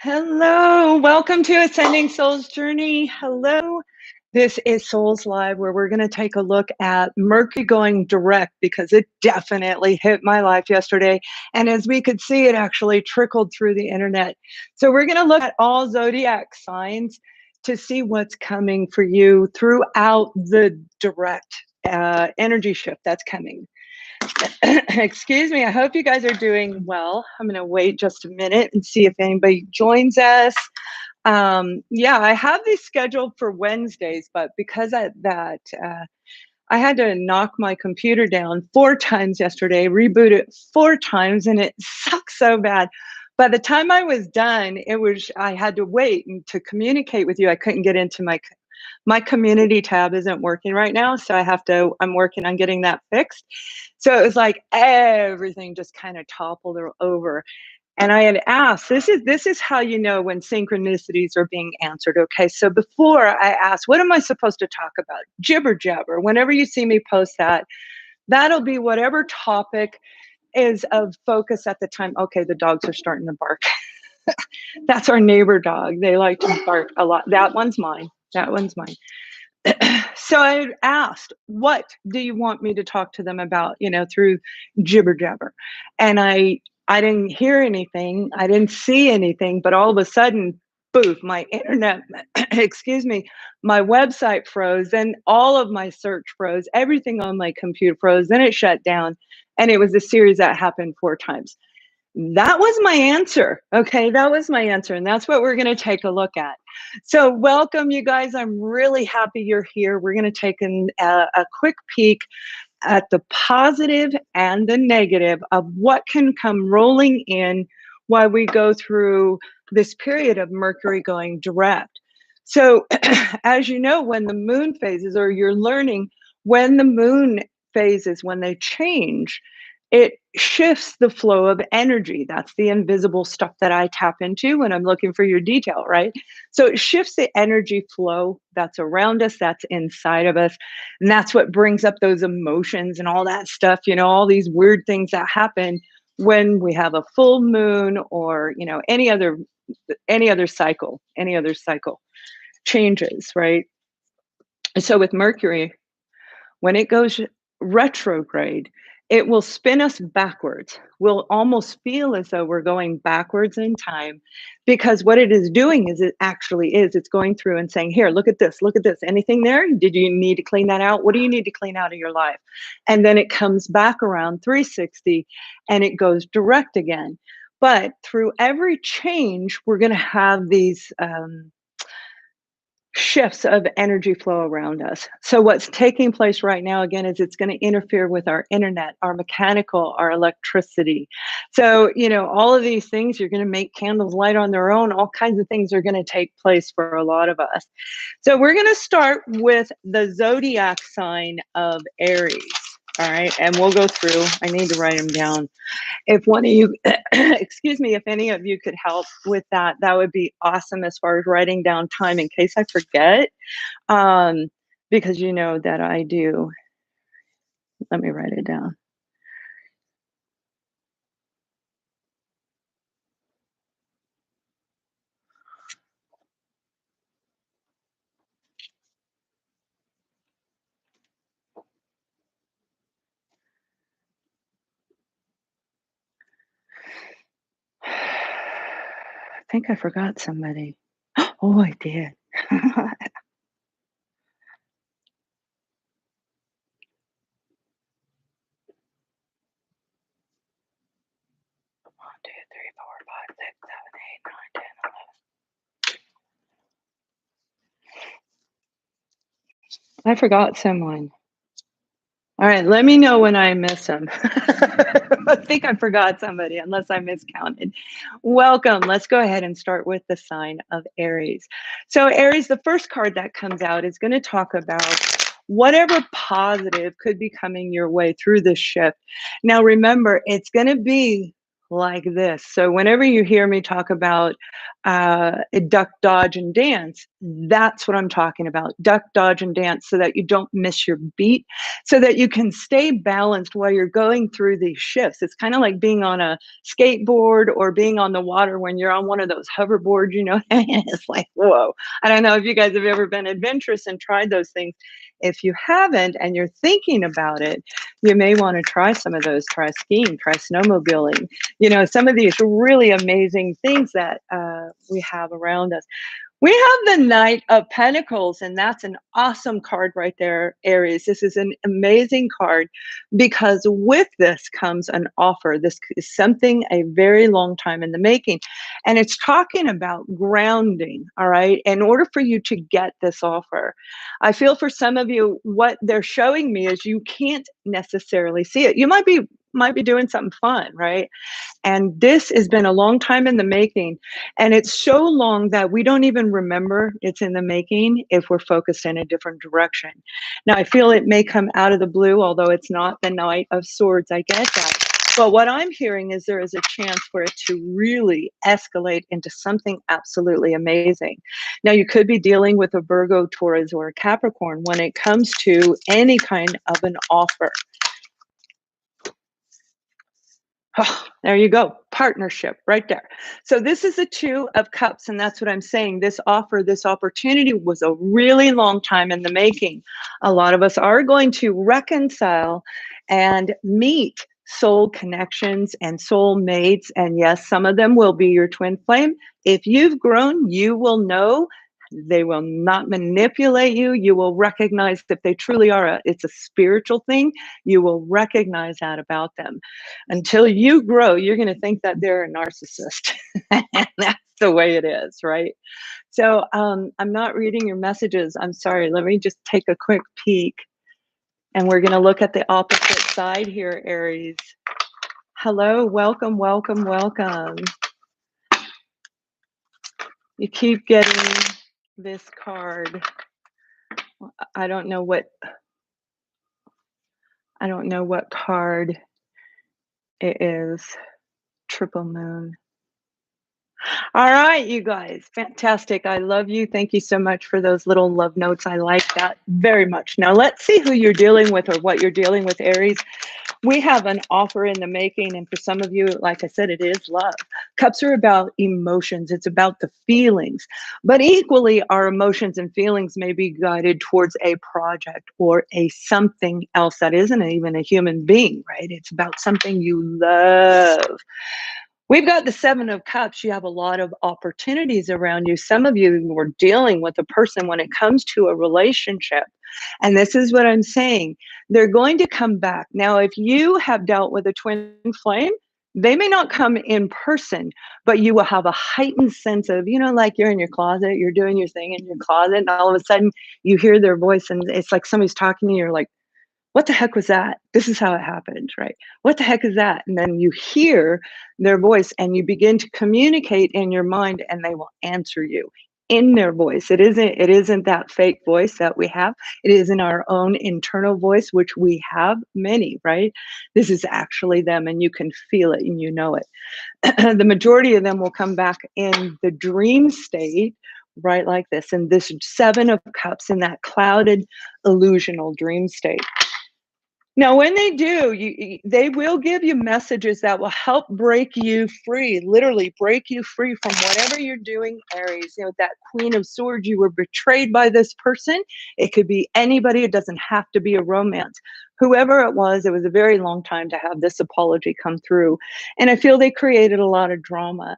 Hello, welcome to Ascending Soul's Journey. Hello, this is Souls Live, where we're going to take a look at Mercury going direct because it definitely hit my life yesterday. And as we could see, it actually trickled through the internet. So we're going to look at all zodiac signs to see what's coming for you throughout the direct energy shift that's coming. Excuse me. I hope you guys are doing well. I'm going to wait just a minute and see if anybody joins us. Yeah, I have these scheduled for Wednesdays, but because of that, I had to knock my computer down 4 times yesterday, reboot it 4 times, and it sucks so bad. By the time I was done, I had to wait and to communicate with you. I couldn't get into my community tab isn't working right now, so I'm working on getting that fixed. So it was like everything just kind of toppled over. And I had asked, this is how you know when synchronicities are being answered. Okay, so before I asked, what am I supposed to talk about? Jibber jabber. Whenever you see me post that, that'll be whatever topic is of focus at the time. Okay, the dogs are starting to bark. That's our neighbor dog. They like to bark a lot. That one's mine. That one's mine. So I asked, what do you want me to talk to them about, through jibber jabber? And I didn't hear anything. I didn't see anything, but all of a sudden, boof, my internet, excuse me, my website froze and all of my search froze. Everything on my computer froze. Then it shut down. And it was a series that happened 4 times. That was my answer. Okay, that was my answer. And that's what we're going to take a look at. So welcome, you guys. I'm really happy you're here. We're going to take a quick peek at the positive and the negative of what can come rolling in while we go through this period of Mercury going direct. So as you know, when the moon phases, or you're learning when the moon phases, when they change, it shifts the flow of energy. That's the invisible stuff that I tap into when I'm looking for your detail, right? So it shifts the energy flow that's around us, that's inside of us. And that's what brings up those emotions and all that stuff, all these weird things that happen when we have a full moon or, any other cycle changes, right? So with Mercury, when it goes retrograde, it will spin us backwards. We'll almost feel as though we're going backwards in time, because what it is doing is it's going through and saying, here, look at this, anything there? Did you need to clean that out? What do you need to clean out of your life? And then it comes back around 360 and it goes direct again. But through every change, we're going to have these shifts of energy flow around us. So what's taking place right now, again, is it's going to interfere with our internet, our mechanical, our electricity. So, all of these things, you're going to make candles light on their own. All kinds of things are going to take place for a lot of us. So we're going to start with the zodiac sign of Aries. All right. And we'll go through. I need to write them down. If one of you, excuse me, if any of you could help with that, that would be awesome as far as writing down time in case I forget, because you know that I do. Let me write it down. I think I forgot somebody. Oh, I did. 1, 2, 3, 4, 5, 6, 7, 8, 9, 10, 11. I forgot someone. All right, let me know when I miss them. I think I forgot somebody, unless I miscounted. Welcome. Let's go ahead and start with the sign of Aries. So Aries, the first card that comes out is going to talk about whatever positive could be coming your way through this shift. Now, remember, it's going to be like this. So whenever you hear me talk about duck, dodge, and dance, that's what I'm talking about. Duck, dodge, and dance so that you don't miss your beat, so that you can stay balanced while you're going through these shifts. It's kind of like being on a skateboard or being on the water when you're on one of those hoverboards, you know, it's like, whoa. I don't know if you guys have ever been adventurous and tried those things. If you haven't and you're thinking about it, you may want to try some of those. Try skiing, try snowmobiling, you know, some of these really amazing things that we have around us. We have the Knight of Pentacles, and that's an awesome card right there, Aries. This is an amazing card because with this comes an offer. This is something a very long time in the making, and it's talking about grounding, all right? In order for you to get this offer, I feel for some of you, what they're showing me is you can't necessarily see it. You might be doing something fun, right? And this has been a long time in the making. And it's so long that we don't even remember it's in the making if we're focused in a different direction. Now, I feel it may come out of the blue, although it's not the Knight of Swords. I get that. But what I'm hearing is there is a chance for it to really escalate into something absolutely amazing. Now, you could be dealing with a Virgo, Taurus, or a Capricorn when it comes to any kind of an offer. Oh, there you go. Partnership right there. So this is the Two of Cups, and that's what I'm saying. This offer, this opportunity was a really long time in the making. A lot of us are going to reconcile and meet soul connections and soul mates. And yes, some of them will be your twin flame. If you've grown, you will know they will not manipulate you. You will recognize that they truly are it's a spiritual thing. You will recognize that about them. Until you grow, you're going to think that they're a narcissist. And that's the way it is, right? So I'm not reading your messages. I'm sorry. Let me just take a quick peek. And we're going to look at the opposite side here, Aries. Hello, welcome, welcome, welcome. You keep getting this card. I don't know what card it is. Triple moon. All right, you guys, fantastic. I love you. Thank you so much for those little love notes. I like that very much. Now let's see who you're dealing with or what you're dealing with, Aries. We have an offer in the making, and for some of you, like I said, it is love. Cups are about emotions. It's about the feelings, but equally our emotions and feelings may be guided towards a project or a something else that isn't even a human being, right? It's about something you love. We've got the Seven of Cups. You have a lot of opportunities around you. Some of you were dealing with a person when it comes to a relationship. And this is what I'm saying. They're going to come back. Now, if you have dealt with a twin flame, they may not come in person, but you will have a heightened sense of, you know, like you're in your closet, you're doing your thing in your closet, and all of a sudden you hear their voice and it's like somebody's talking to you. You're like, what the heck was that? This is how it happened, right? What the heck is that? And then you hear their voice and you begin to communicate in your mind and they will answer you in their voice. It isn't that fake voice that we have. It is in our own internal voice, which we have many, right? This is actually them and you can feel it and you know it. The majority of them will come back in the dream state, right? Like this. And this Seven of Cups in that clouded, illusional dream state. Now, when they do, they will give you messages that will help break you free, literally break you free from whatever you're doing, Aries. You know, that Queen of Swords, you were betrayed by this person. It could be anybody. It doesn't have to be a romance. Whoever it was a very long time to have this apology come through. And I feel they created a lot of drama.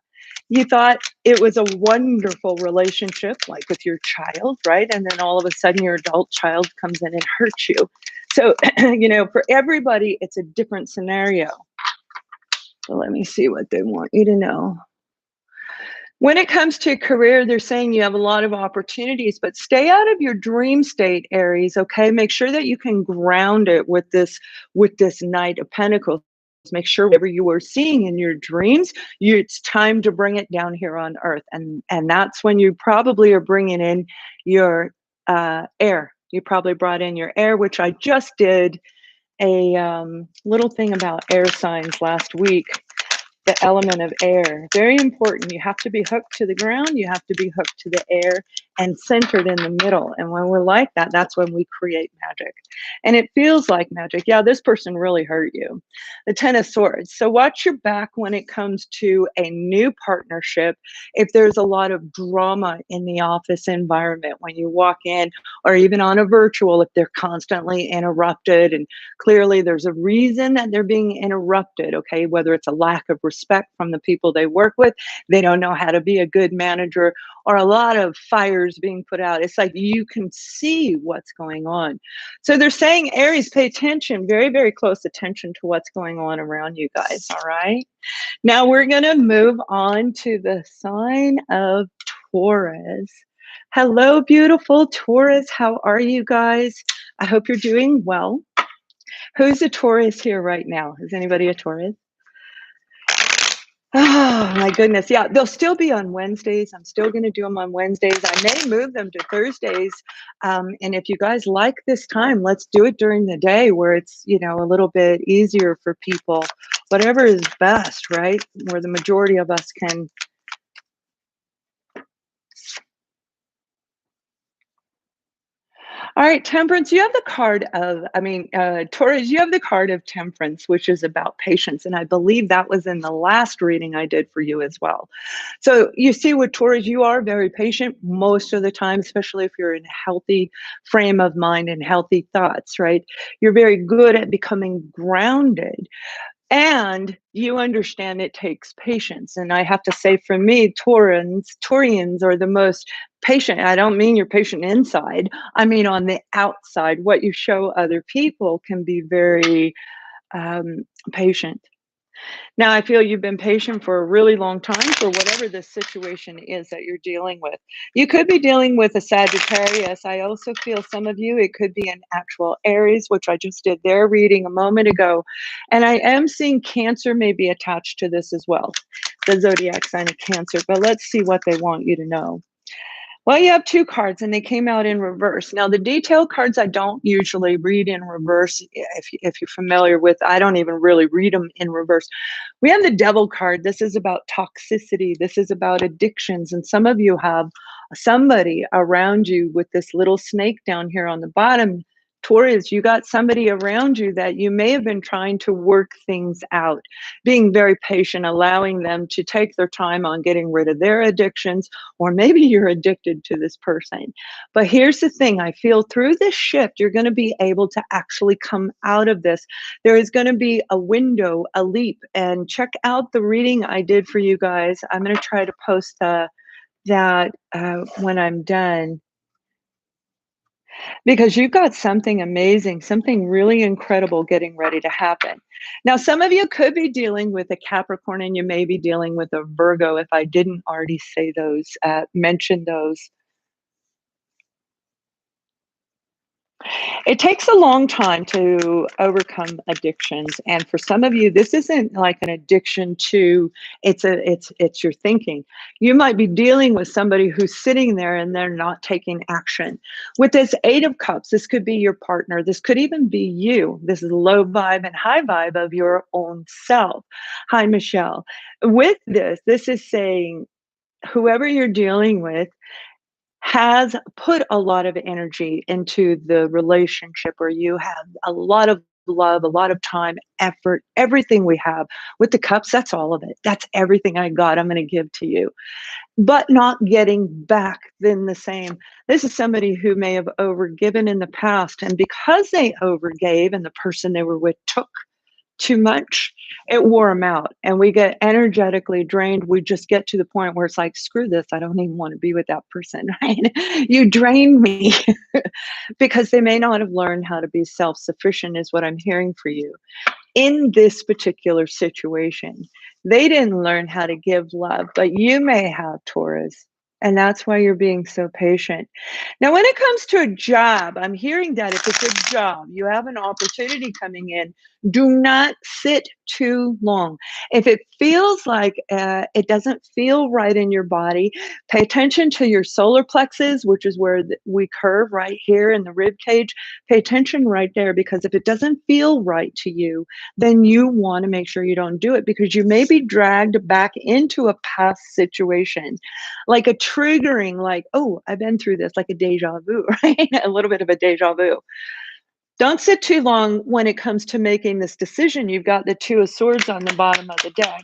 You thought it was a wonderful relationship, like with your child, right? And then all of a sudden your adult child comes in and hurts you. So, you know, for everybody, it's a different scenario. So let me see what they want you to know. When it comes to career, they're saying you have a lot of opportunities, but stay out of your dream state, Aries, okay? Make sure that you can ground it with this Knight of Pentacles. Make sure whatever you are seeing in your dreams, it's time to bring it down here on earth. And that's when you probably are bringing in your air. You probably brought in your air, which I just did a little thing about air signs last week. the element of air. Very important. You have to be hooked to the ground. You have to be hooked to the air and centered in the middle. And when we're like that, that's when we create magic. And it feels like magic. Yeah, this person really hurt you. The Ten of Swords. So watch your back when it comes to a new partnership. If there's a lot of drama in the office environment when you walk in, or even on a virtual, if they're constantly interrupted, and clearly there's a reason that they're being interrupted, okay? Whether it's a lack of respect from the people they work with, they don't know how to be a good manager, or a lot of fires being put out. It's like you can see what's going on. So they're saying, Aries, pay attention, very, very close attention to what's going on around you guys, all right? Now we're going to move on to the sign of Taurus. Hello, beautiful Taurus. How are you guys? I hope you're doing well. Who's a Taurus here right now? Is anybody a Taurus? Oh, my goodness. Yeah, they'll still be on Wednesdays. I'm still going to do them on Wednesdays. I may move them to Thursdays. And if you guys like this time, let's do it during the day where it's, you know, a little bit easier for people. Whatever is best, right? Where the majority of us can. All right, Temperance, you have the card of, Taurus, you have the card of Temperance, which is about patience. And I believe that was in the last reading I did for you as well. So you see with Taurus, you are very patient most of the time, especially if you're in a healthy frame of mind and healthy thoughts, right? You're very good at becoming grounded. And you understand it takes patience. And I have to say, for me, Taurians are the most patient. I don't mean you're patient inside. I mean on the outside. What you show other people can be very patient. Now, I feel you've been patient for a really long time for whatever the situation is that you're dealing with. You could be dealing with a Sagittarius. I also feel some of you, it could be an actual Aries, which I just did their reading a moment ago. And I am seeing Cancer may be attached to this as well, the zodiac sign of Cancer. But let's see what they want you to know. Well, you have two cards and they came out in reverse. Now, the detail cards I don't usually read in reverse. If you're familiar with, I don't even really read them in reverse. We have the Devil card. This is about toxicity. This is about addictions. And some of you have somebody around you with this little snake down here on the bottom. Taurus, you got somebody around you that you may have been trying to work things out, being very patient, allowing them to take their time on getting rid of their addictions, or maybe you're addicted to this person. But here's the thing, I feel through this shift, you're going to be able to actually come out of this. There is going to be a window, a leap, and check out the reading I did for you guys. I'm going to try to post that when I'm done, because you've got something amazing, something really incredible getting ready to happen. Now, some of you could be dealing with a Capricorn, and you may be dealing with a Virgo. If I didn't already say those, mention those. It takes a long time to overcome addictions, and for some of you, this isn't like an addiction to it's your thinking. You might be dealing with somebody who's sitting there and they're not taking action. With this Eight of Cups, this could be your partner. This could even be you. This is low vibe and high vibe of your own self. Hi, Michelle. With this is saying whoever you're dealing with has put a lot of energy into the relationship, or you have a lot of love, a lot of time, effort, everything we have. With the cups, that's all of it. That's everything I got. I'm going to give to you, but not getting back then the same. This is somebody who may have overgiven in the past, and because they overgave and the person they were with took too much, it wore them out, and we get energetically drained. We just get to the point where it's like, screw this, I don't even want to be with that person, right? You drain me. Because they may not have learned how to be self-sufficient, is what I'm hearing for you in this particular situation. They didn't learn how to give love, but you may have, Taurus. And that's why you're being so patient. Now, when it comes to a job, I'm hearing that if it's a job, you have an opportunity coming in, Do not sit too long. If it feels like it doesn't feel right in your body, pay attention to your solar plexus, which is where we curve right here in the rib cage. Pay attention right there, because if it doesn't feel right to you, then you want to make sure you don't do it, because you may be dragged back into a past situation, like a triggering, like, oh, I've been through this, like a deja vu, right? A little bit of a deja vu. Don't sit too long when it comes to making this decision. You've got the Two of Swords on the bottom of the deck.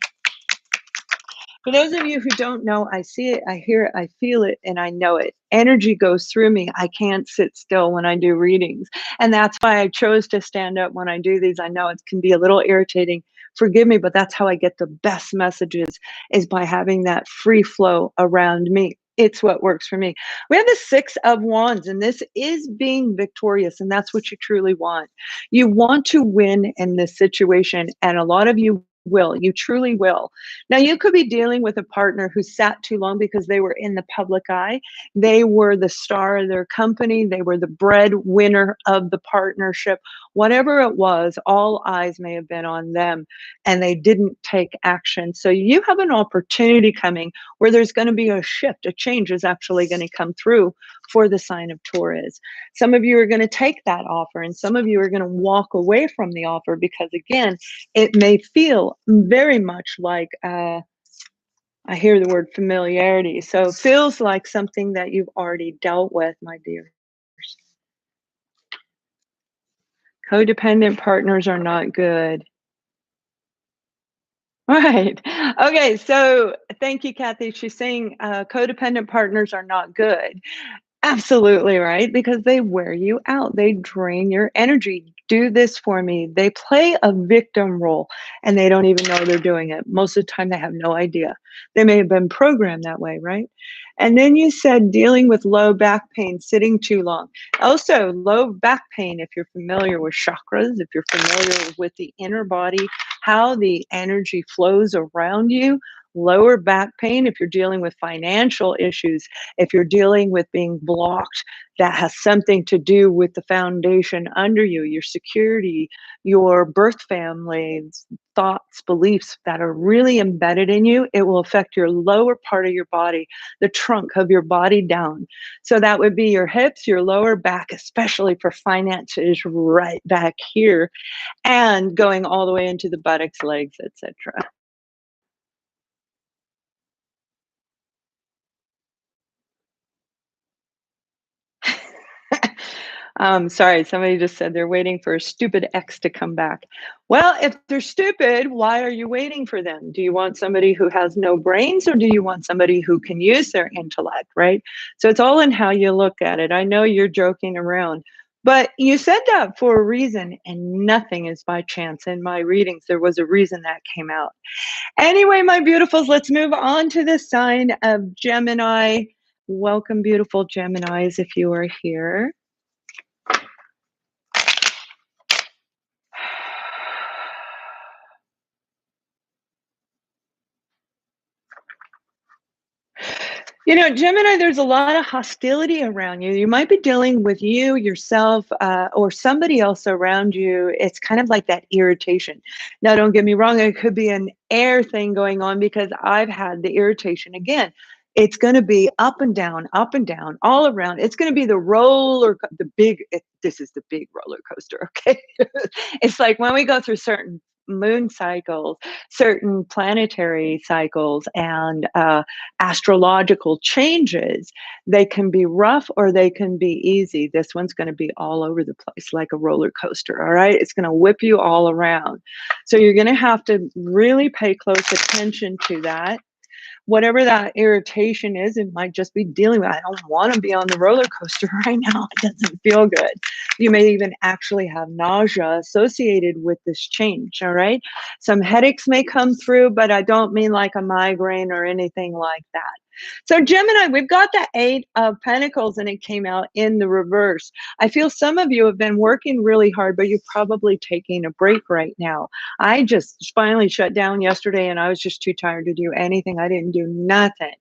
For those of you who don't know, I see it, I hear it, I feel it, and I know it. Energy goes through me. I can't sit still when I do readings. And that's why I chose to stand up when I do these. I know it can be a little irritating. Forgive me, but that's how I get the best messages, is by having that free flow around me. It's what works for me. We have the Six of Wands, and this is being victorious, and that's what you truly want. You want to win in this situation, and a lot of you will. You truly will. Now, you could be dealing with a partner who sat too long because they were in the public eye. They were the star of their company. They were the breadwinner of the partnership. Whatever it was, all eyes may have been on them, and they didn't take action. So you have an opportunity coming where there's going to be a shift. A change is actually going to come through for the sign of Taurus. Some of you are going to take that offer, and some of you are going to walk away from the offer because, again, it may feel very much like, I hear the word familiarity. So it feels like something that you've already dealt with, my dears. Codependent partners are not good. Right. Okay. So thank you, Kathy. She's saying codependent partners are not good. Absolutely right, because they wear you out. They drain your energy. Do this for me. They play a victim role, and they don't even know they're doing it. Most of the time, they have no idea. They may have been programmed that way, right? And then you said dealing with low back pain, sitting too long. Also, low back pain, if you're familiar with chakras, if you're familiar with the inner body, how the energy flows around you. Lower back pain, if you're dealing with financial issues, if you're dealing with being blocked, that has something to do with the foundation under you, your security, your birth family, thoughts, beliefs that are really embedded in you. It will affect your lower part of your body, the trunk of your body down. So that would be your hips, your lower back, especially for finances, right back here, and going all the way into the buttocks, legs, etc. Sorry, somebody just said they're waiting for a stupid ex to come back. Well, if they're stupid, why are you waiting for them? Do you want somebody who has no brains, or do you want somebody who can use their intellect, right? So it's all in how you look at it. I know you're joking around, but you said that for a reason, and nothing is by chance. In my readings, there was a reason that came out. Anyway, my beautifuls, let's move on to the sign of Gemini. Welcome, beautiful Geminis, if you are here. You know, Gemini, there's a lot of hostility around you. You might be dealing with you, yourself, or somebody else around you. It's kind of like that irritation. Now, don't get me wrong, it could be an air thing going on, because I've had the irritation. Again, it's going to be up and down, all around. It's going to be the this is the big roller coaster, okay? It's like when we go through certain moon cycles, certain planetary cycles, and astrological changes, they can be rough or they can be easy. This one's going to be all over the place like a roller coaster, all right? It's going to whip you all around. So you're going to have to really pay close attention to that. Whatever that irritation is, it might just be dealing with, I don't want to be on the roller coaster right now. It doesn't feel good. You may even actually have nausea associated with this change, all right? Some headaches may come through, but I don't mean like a migraine or anything like that. So Gemini, we've got the Eight of Pentacles, and it came out in the reverse. I feel some of you have been working really hard, but you're probably taking a break right now. I just finally shut down yesterday, and I was just too tired to do anything. I didn't do nothing.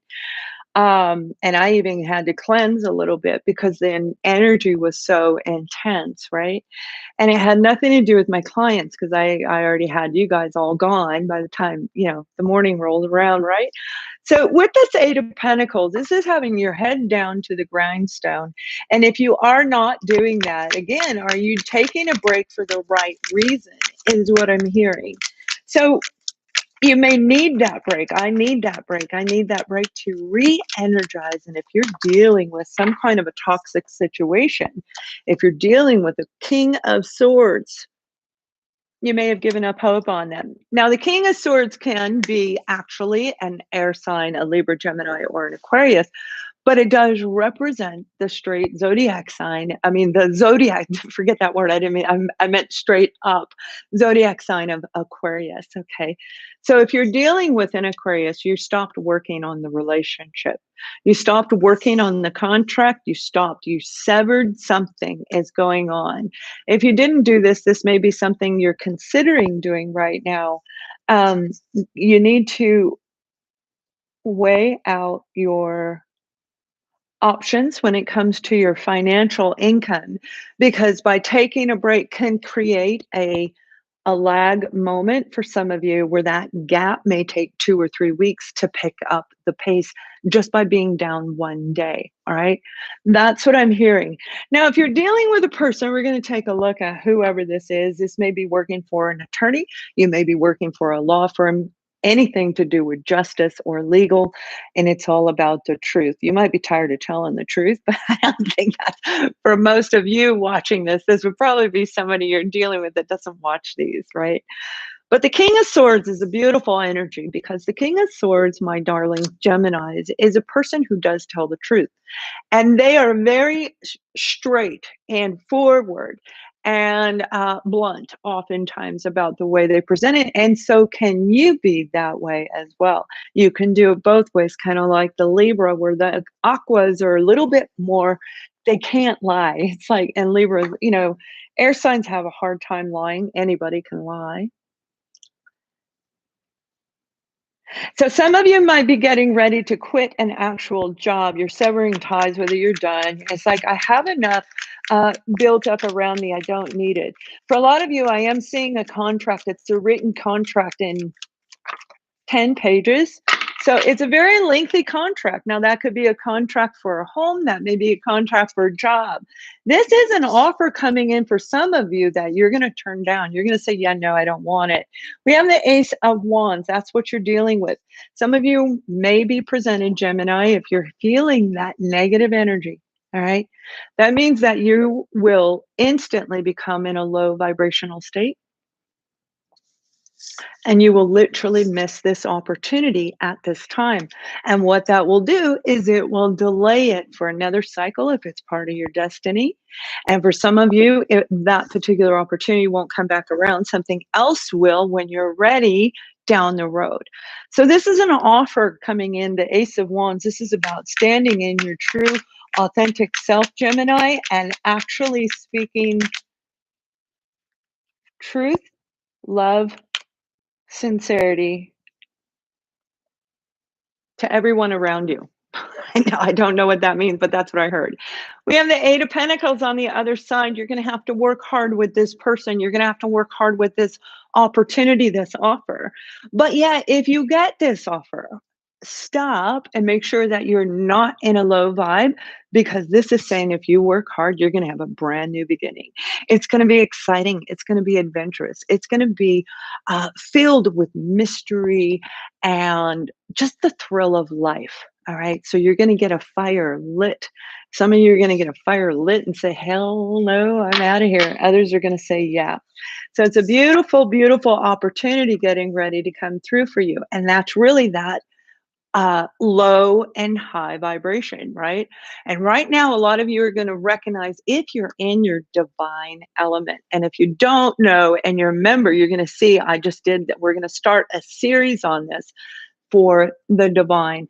And I even had to cleanse a little bit because the energy was so intense, right? And it had nothing to do with my clients because I already had you guys all gone by the time, the morning rolled around, right? So with this Eight of Pentacles, this is having your head down to the grindstone. And if you are not doing that, again, are you taking a break for the right reason is what I'm hearing. So you may need that break. I need that break. I need that break to re-energize. And if you're dealing with some kind of a toxic situation, if you're dealing with a King of Swords, you may have given up hope on them. Now, the King of Swords can be actually an air sign, a Libra, Gemini, or an Aquarius, but it does represent the straight zodiac sign. I mean, the zodiac, forget that word. I didn't mean, I meant straight up zodiac sign of Aquarius. Okay. So if you're dealing with an Aquarius, you stopped working on the relationship. You stopped working on the contract. You severed something is going on. If you didn't do this, this may be something you're considering doing right now. You need to weigh out your options when it comes to your financial income, because by taking a break can create a lag moment for some of you where that gap may take 2 or 3 weeks to pick up the pace just by being down one day. All right. That's what I'm hearing. Now, if you're dealing with a person, we're going to take a look at whoever this is. This may be working for an attorney. You may be working for a law firm, anything to do with justice or legal, and it's all about the truth. You might be tired of telling the truth, but I don't think that for most of you watching this would probably be somebody you're dealing with that doesn't watch these, right? But the King of Swords is a beautiful energy because the King of Swords, my darling Geminis, is a person who does tell the truth. And they are very straight and forward and blunt oftentimes about the way they present it. And so can you be that way as well? You can do it both ways, kind of like the Libra, where the Aquas are a little bit more, they can't lie. It's like, and Libra, air signs have a hard time lying. Anybody can lie. So some of you might be getting ready to quit an actual job. You're severing ties, whether you're done. It's like, I have enough built up around me. I don't need it. For a lot of you, I am seeing a contract. It's a written contract in 10 pages. So it's a very lengthy contract. Now, that could be a contract for a home. That may be a contract for a job. This is an offer coming in for some of you that you're going to turn down. You're going to say, yeah, no, I don't want it. We have the Ace of Wands. That's what you're dealing with. Some of you may be presented, Gemini, if you're feeling that negative energy. All right. That means that you will instantly become in a low vibrational state. And you will literally miss this opportunity at this time. And what that will do is it will delay it for another cycle if it's part of your destiny. And for some of you, that particular opportunity won't come back around. Something else will when you're ready down the road. So this is an offer coming in, the Ace of Wands. This is about standing in your true, authentic self, Gemini, and actually speaking truth, love, sincerity to everyone around you. I don't know what that means, but that's what I heard. We have the Eight of Pentacles on the other side. You're going to have to work hard with this person. You're going to have to work hard with this opportunity, this offer. But yeah, if you get this offer, stop and make sure that you're not in a low vibe, because this is saying if you work hard, you're going to have a brand new beginning. It's going to be exciting. It's going to be adventurous. It's going to be filled with mystery and just the thrill of life. All right. So you're going to get a fire lit. Some of you are going to get a fire lit and say, hell no, I'm out of here. Others are going to say, yeah. So it's a beautiful, beautiful opportunity getting ready to come through for you. And that's really that low and high vibration, right? And right now, a lot of you are going to recognize if you're in your divine element. And if you don't know and you're a member, you're going to see, I just did that. We're going to start a series on this for the divine.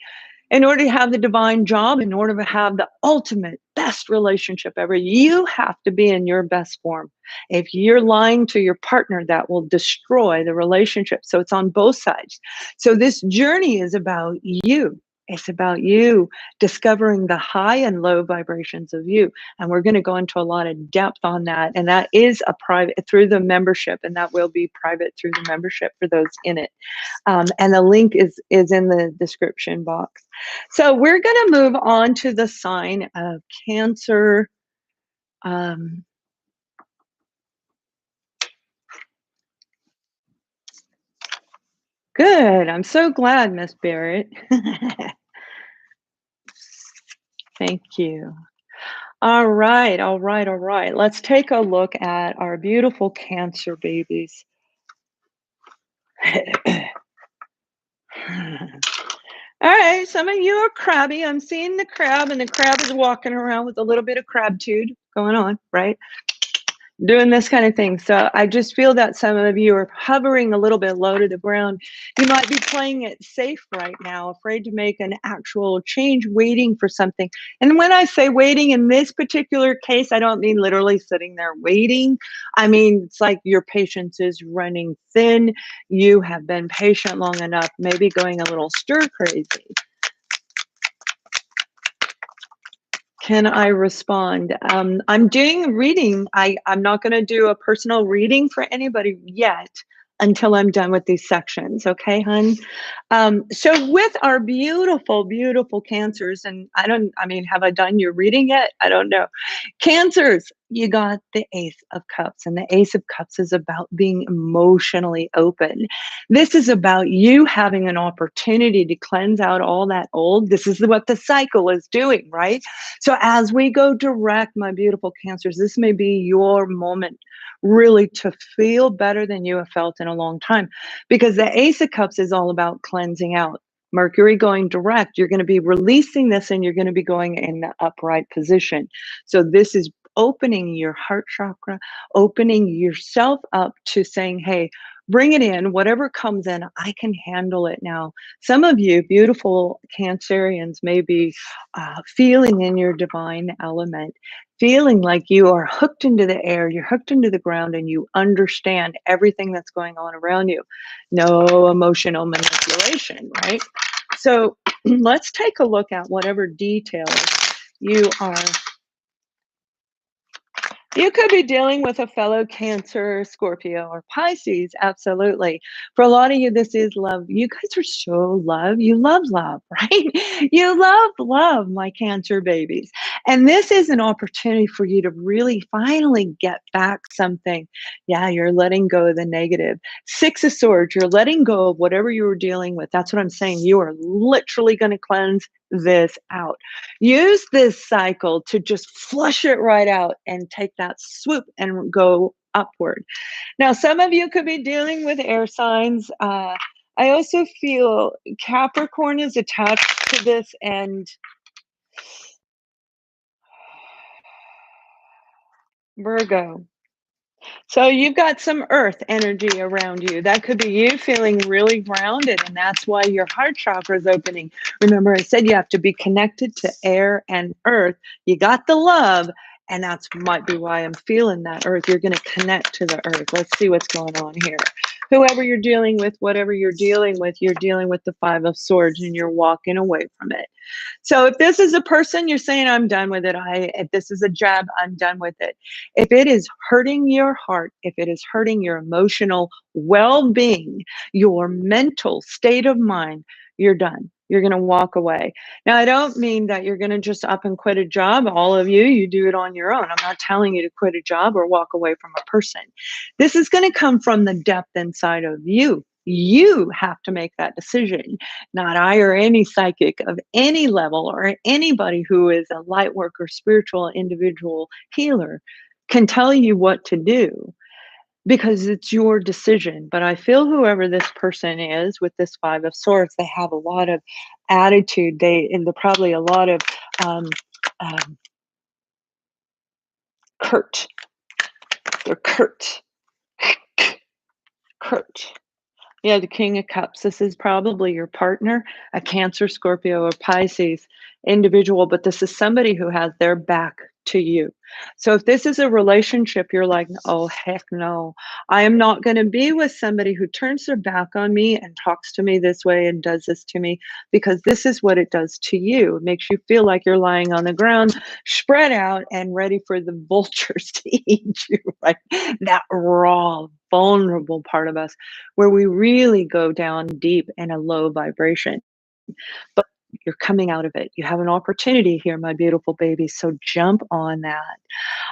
In order to have the divine job, in order to have the ultimate best relationship ever, you have to be in your best form. If you're lying to your partner, that will destroy the relationship. So it's on both sides. So this journey is about you. It's about you discovering the high and low vibrations of you. And we're going to go into a lot of depth on that. And that is a private through the membership, and that will be private through the membership for those in it. And the link is in the description box. So we're going to move on to the sign of Cancer. Good. I'm so glad, Miss Barrett. Thank you. All right, all right, all right. Let's take a look at our beautiful Cancer babies. All right, some of you are crabby. I'm seeing the crab, and the crab is walking around with a little bit of crabtude going on, right? Doing this kind of thing. So I just feel that some of you are hovering a little bit low to the ground. You might be playing it safe right now, afraid to make an actual change, waiting for something. And when I say waiting in this particular case, I don't mean literally sitting there waiting. I mean, it's like your patience is running thin. You have been patient long enough, maybe going a little stir crazy. Can I respond? I'm doing a reading. I'm not going to do a personal reading for anybody yet until I'm done with these sections. Okay, hun? So with our beautiful, beautiful Cancers, and I mean, have I done your reading yet? I don't know. Cancers, you got the Ace of Cups, and the Ace of Cups is about being emotionally open. This is about you having an opportunity to cleanse out all that old. This is what the cycle is doing, right? So as we go direct, my beautiful Cancers, this may be your moment really to feel better than you have felt in a long time, because the Ace of Cups is all about cleansing out. Mercury going direct, you're going to be releasing this, and you're going to be going in the upright position. So this is opening your heart chakra, opening yourself up to saying, hey, bring it in, whatever comes in, I can handle it now. Some of you beautiful Cancerians may be feeling in your divine element, feeling like you are hooked into the air, you're hooked into the ground, and you understand everything that's going on around you. No emotional manipulation, right? So let's take a look at whatever details you are. You could be dealing with a fellow Cancer, Scorpio, or Pisces. Absolutely. For a lot of you, this is love. You guys are so love. You love love, right? You love love, my Cancer babies. And this is an opportunity for you to really finally get back something. Yeah, you're letting go of the negative. Six of Swords, you're letting go of whatever you were dealing with. That's what I'm saying. You are literally going to cleanse this out. Use this cycle to just flush it right out and take that swoop and go upward. Now, some of you could be dealing with air signs. I also feel Capricorn is attached to this, and Virgo. So you've got some earth energy around you. That could be you feeling really grounded, and that's why your heart chakra is opening. Remember, I said you have to be connected to air and earth. You got the love, and that's might be why I'm feeling that earth. You're going to connect to the earth. Let's see what's going on here. Whoever you're dealing with, whatever you're dealing with the Five of Swords, and you're walking away from it. So if this is a person, you're saying, I'm done with it. If this is a job, I'm done with it. If it is hurting your heart, if it is hurting your emotional well-being, your mental state of mind, you're done. You're going to walk away. Now, I don't mean that you're going to just up and quit a job. All of you, you do it on your own. I'm not telling you to quit a job or walk away from a person. This is going to come from the depth inside of you. You have to make that decision, not I or any psychic of any level or anybody who is a light worker, spiritual individual healer can tell you what to do, because it's your decision. But I feel whoever this person is with this Five of Swords, they have a lot of attitude. They're probably a lot of curt. They're curt. Curt. Yeah, the King of Cups. This is probably your partner, a Cancer, Scorpio, or Pisces individual, but this is somebody who has their back to you. So if this is a relationship, you're like, oh, heck no, I am not going to be with somebody who turns their back on me and talks to me this way and does this to me, because this is what it does to you. It makes you feel like you're lying on the ground, spread out and ready for the vultures to eat you, right? That raw, vulnerable part of us where we really go down deep in a low vibration. But you're coming out of it. You have an opportunity here, my beautiful baby. So jump on that.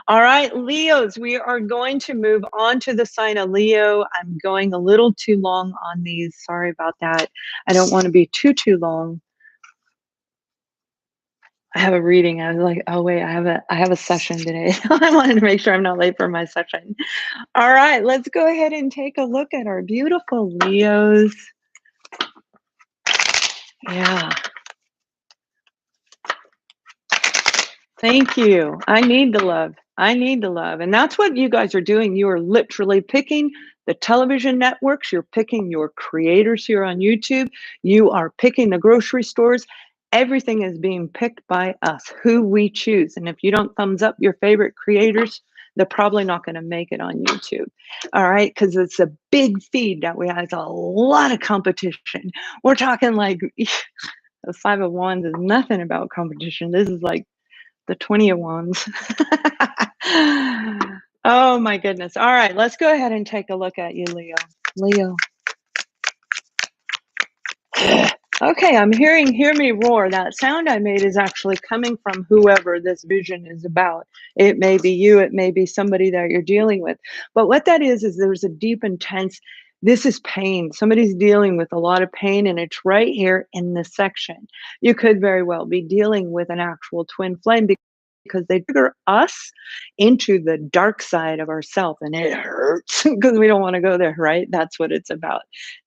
All right, Leos, we are going to move on to the sign of Leo. I'm going a little too long on these. Sorry about that. I don't want to be too long. I have a reading. I was like, oh wait, I have a session today. I wanted to make sure I'm not late for my session. All right, let's go ahead and take a look at our beautiful Leos. Yeah. Thank you. I need the love. I need the love. And that's what you guys are doing. You are literally picking the television networks. You're picking your creators here on YouTube. You are picking the grocery stores. Everything is being picked by us, who we choose. And if you don't thumbs up your favorite creators, they're probably not going to make it on YouTube. All right. Because it's a big feed that we have. It's a lot of competition. We're talking like the Five of Wands is nothing about competition. This is like the 20 of Wands. Oh my goodness. All right, let's go ahead and take a look at you, Leo. Leo. Okay, I'm hear me roar. That sound I made is actually coming from whoever this vision is about. It may be you, it may be somebody that you're dealing with. But what that is there's a deep, intense, this is pain. Somebody's dealing with a lot of pain, and it's right here in this section. You could very well be dealing with an actual twin flame because they trigger us into the dark side of ourselves, and it hurts because we don't want to go there, right? That's what it's about.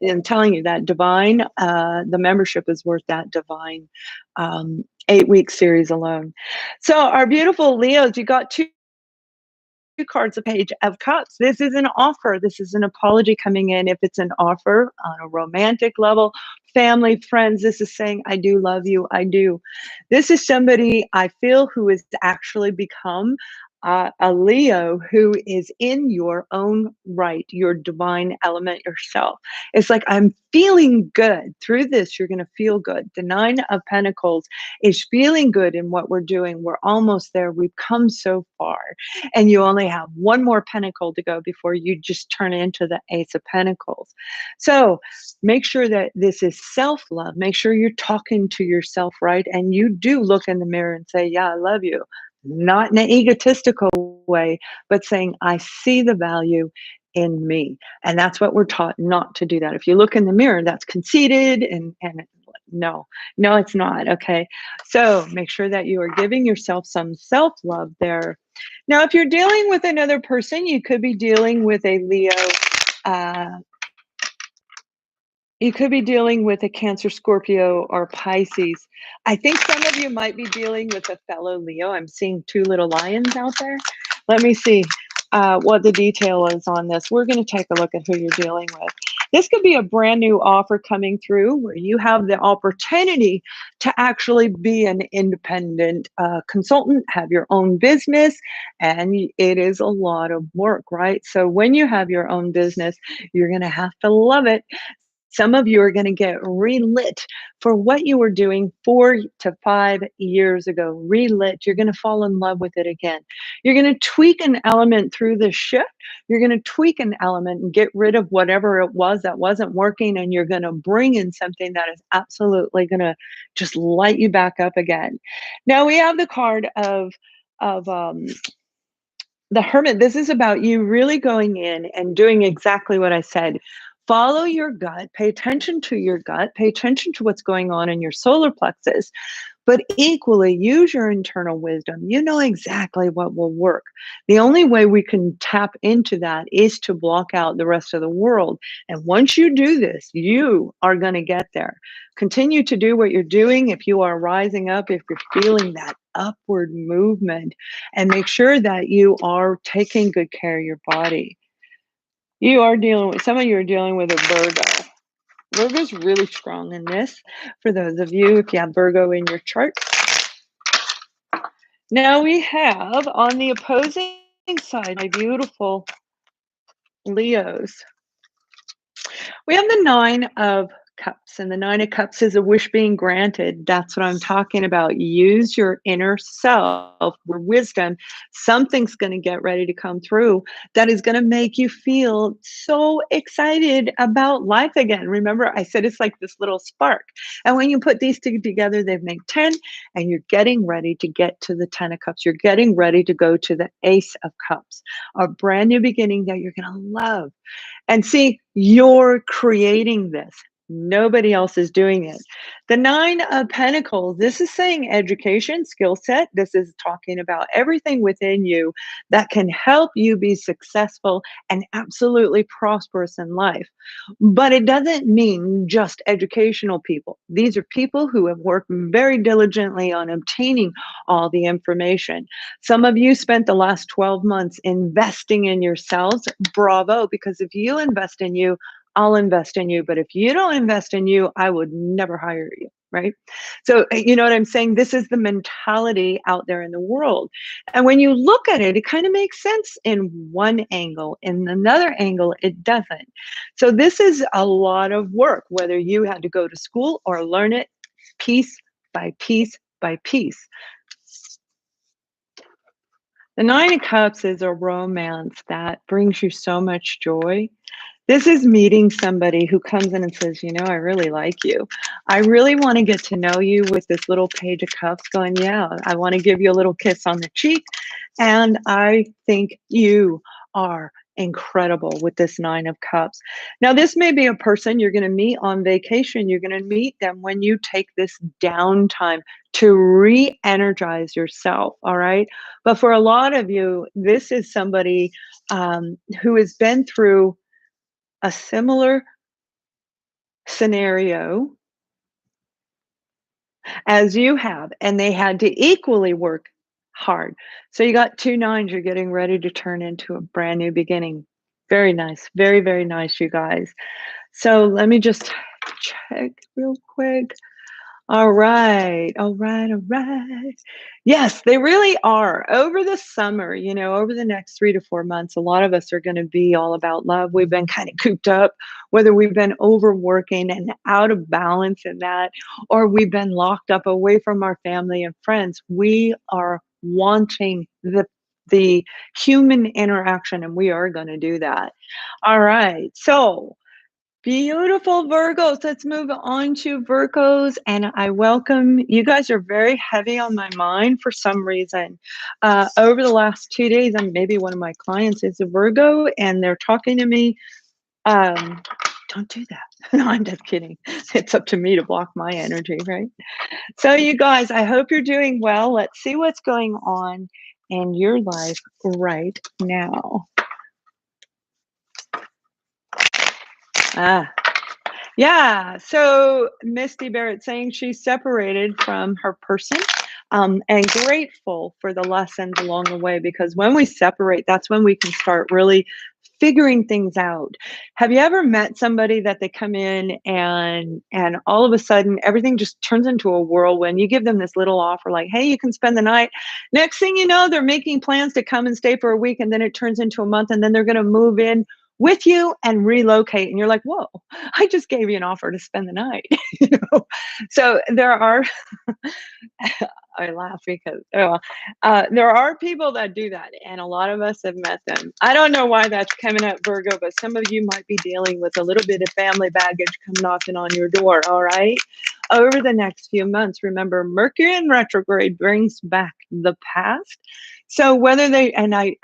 I'm telling you that divine, the membership is worth that divine 8-week series alone. So our beautiful Leos, you got two cards, a page of cups. This is an offer. This is an apology coming in. If it's an offer on a romantic level, family, friends, this is saying, I do love you. I do. This is somebody I feel who has actually become a Leo who is in your own right, your divine element yourself. It's like, I'm feeling good. Through this, you're going to feel good. The Nine of Pentacles is feeling good in what we're doing. We're almost there. We've come so far. And you only have one more pentacle to go before you just turn into the Ace of Pentacles. So make sure that this is self-love. Make sure you're talking to yourself, right? And you do look in the mirror and say, yeah, I love you. Not in an egotistical way, but saying, I see the value in me. And that's what we're taught not to do that. If you look in the mirror, that's conceited and no, it's not. Okay. So make sure that you are giving yourself some self-love there. Now, if you're dealing with another person, you could be dealing with a Leo. You could be dealing with a Cancer, Scorpio, or Pisces. I think some of you might be dealing with a fellow Leo. I'm seeing two little lions out there. Let me see what the detail is on this. We're going to take a look at who you're dealing with. This could be a brand new offer coming through where you have the opportunity to actually be an independent consultant, have your own business, and it is a lot of work, right? So when you have your own business, you're going to have to love it. Some of you are going to get relit for what you were doing 4 to 5 years ago. Relit. You're going to fall in love with it again. You're going to tweak an element through this shift. You're going to tweak an element and get rid of whatever it was that wasn't working. And you're going to bring in something that is absolutely going to just light you back up again. Now we have the card of the Hermit. This is about you really going in and doing exactly what I said. Follow your gut, pay attention to your gut, pay attention to what's going on in your solar plexus, but equally use your internal wisdom. You know exactly what will work. The only way we can tap into that is to block out the rest of the world. And once you do this, you are going to get there. Continue to do what you're doing. If you are rising up, if you're feeling that upward movement, and make sure that you are taking good care of your body. You are dealing with, some of you are dealing with a Virgo. Virgo's really strong in this. For those of you, if you have Virgo in your chart, Now we have on the opposing side, my beautiful Leos. We have the Nine of Cups, and the Nine of Cups is a wish being granted. That's what I'm talking about. Use your inner self for wisdom. Something's going to get ready to come through that is going to make you feel so excited about life again. Remember, I said it's like this little spark. And when you put these two together, they make 10, and you're getting ready to get to the 10 of Cups. You're getting ready to go to the Ace of Cups, a brand new beginning that you're going to love. And see, you're creating this. Nobody else is doing it. The Nine of Pentacles, this is saying education, skill set. This is talking about everything within you that can help you be successful and absolutely prosperous in life. But it doesn't mean just educational people. These are people who have worked very diligently on obtaining all the information. Some of you spent the last 12 months investing in yourselves. Bravo, because if you invest in you, I'll invest in you. But if you don't invest in you, I would never hire you, right? So, you know what I'm saying? This is the mentality out there in the world. And when you look at it, it kind of makes sense in one angle. In another angle, it doesn't. So this is a lot of work, whether you had to go to school or learn it piece by piece by piece. The Nine of Cups is a romance that brings you so much joy. This is meeting somebody who comes in and says, you know, I really like you. I really want to get to know you, with this little Page of Cups going, yeah, I want to give you a little kiss on the cheek. And I think you are incredible with this Nine of Cups. Now, this may be a person you're going to meet on vacation. You're going to meet them when you take this downtime to re-energize yourself. All right. But for a lot of you, this is somebody who has been through a similar scenario as you have, and they had to equally work hard. So you got two nines, you're getting ready to turn into a brand new beginning. Very nice. Very, very nice, you guys. So let me just check real quick. All right. All right. All right. Yes, they really are. Over the summer, you know, over the next 3 to 4 months, a lot of us are going to be all about love. We've been kind of cooped up, whether we've been overworking and out of balance in that, or we've been locked up away from our family and friends. We are wanting the human interaction, and we are going to do that. All right. So, beautiful Virgos. Let's move on to Virgos. And I welcome you guys. Are very heavy on my mind for some reason. Over the last 2 days, and maybe one of my clients is a Virgo, and they're talking to me. Don't do that. No, I'm just kidding. It's up to me to block my energy, right? So, you guys, I hope you're doing well. Let's see what's going on in your life right now. Ah, yeah, so Misty Barrett saying she's separated from her person, and grateful for the lessons along the way, because when we separate, that's when we can start really figuring things out. Have you ever met somebody that they come in and all of a sudden everything just turns into a whirlwind? You give them this little offer like, hey, you can spend the night. Next thing you know, they're making plans to come and stay for a week, and then it turns into a month, and then they're going to move in with you and relocate, and you're like, whoa, I just gave you an offer to spend the night. you know so there are I laugh because there are people that do that, and a lot of us have met them. I don't know why that's coming up, Virgo, but some of you might be dealing with a little bit of family baggage come knocking on your door. All right, over the next few months, remember, Mercury in retrograde brings back the past. So whether they, and I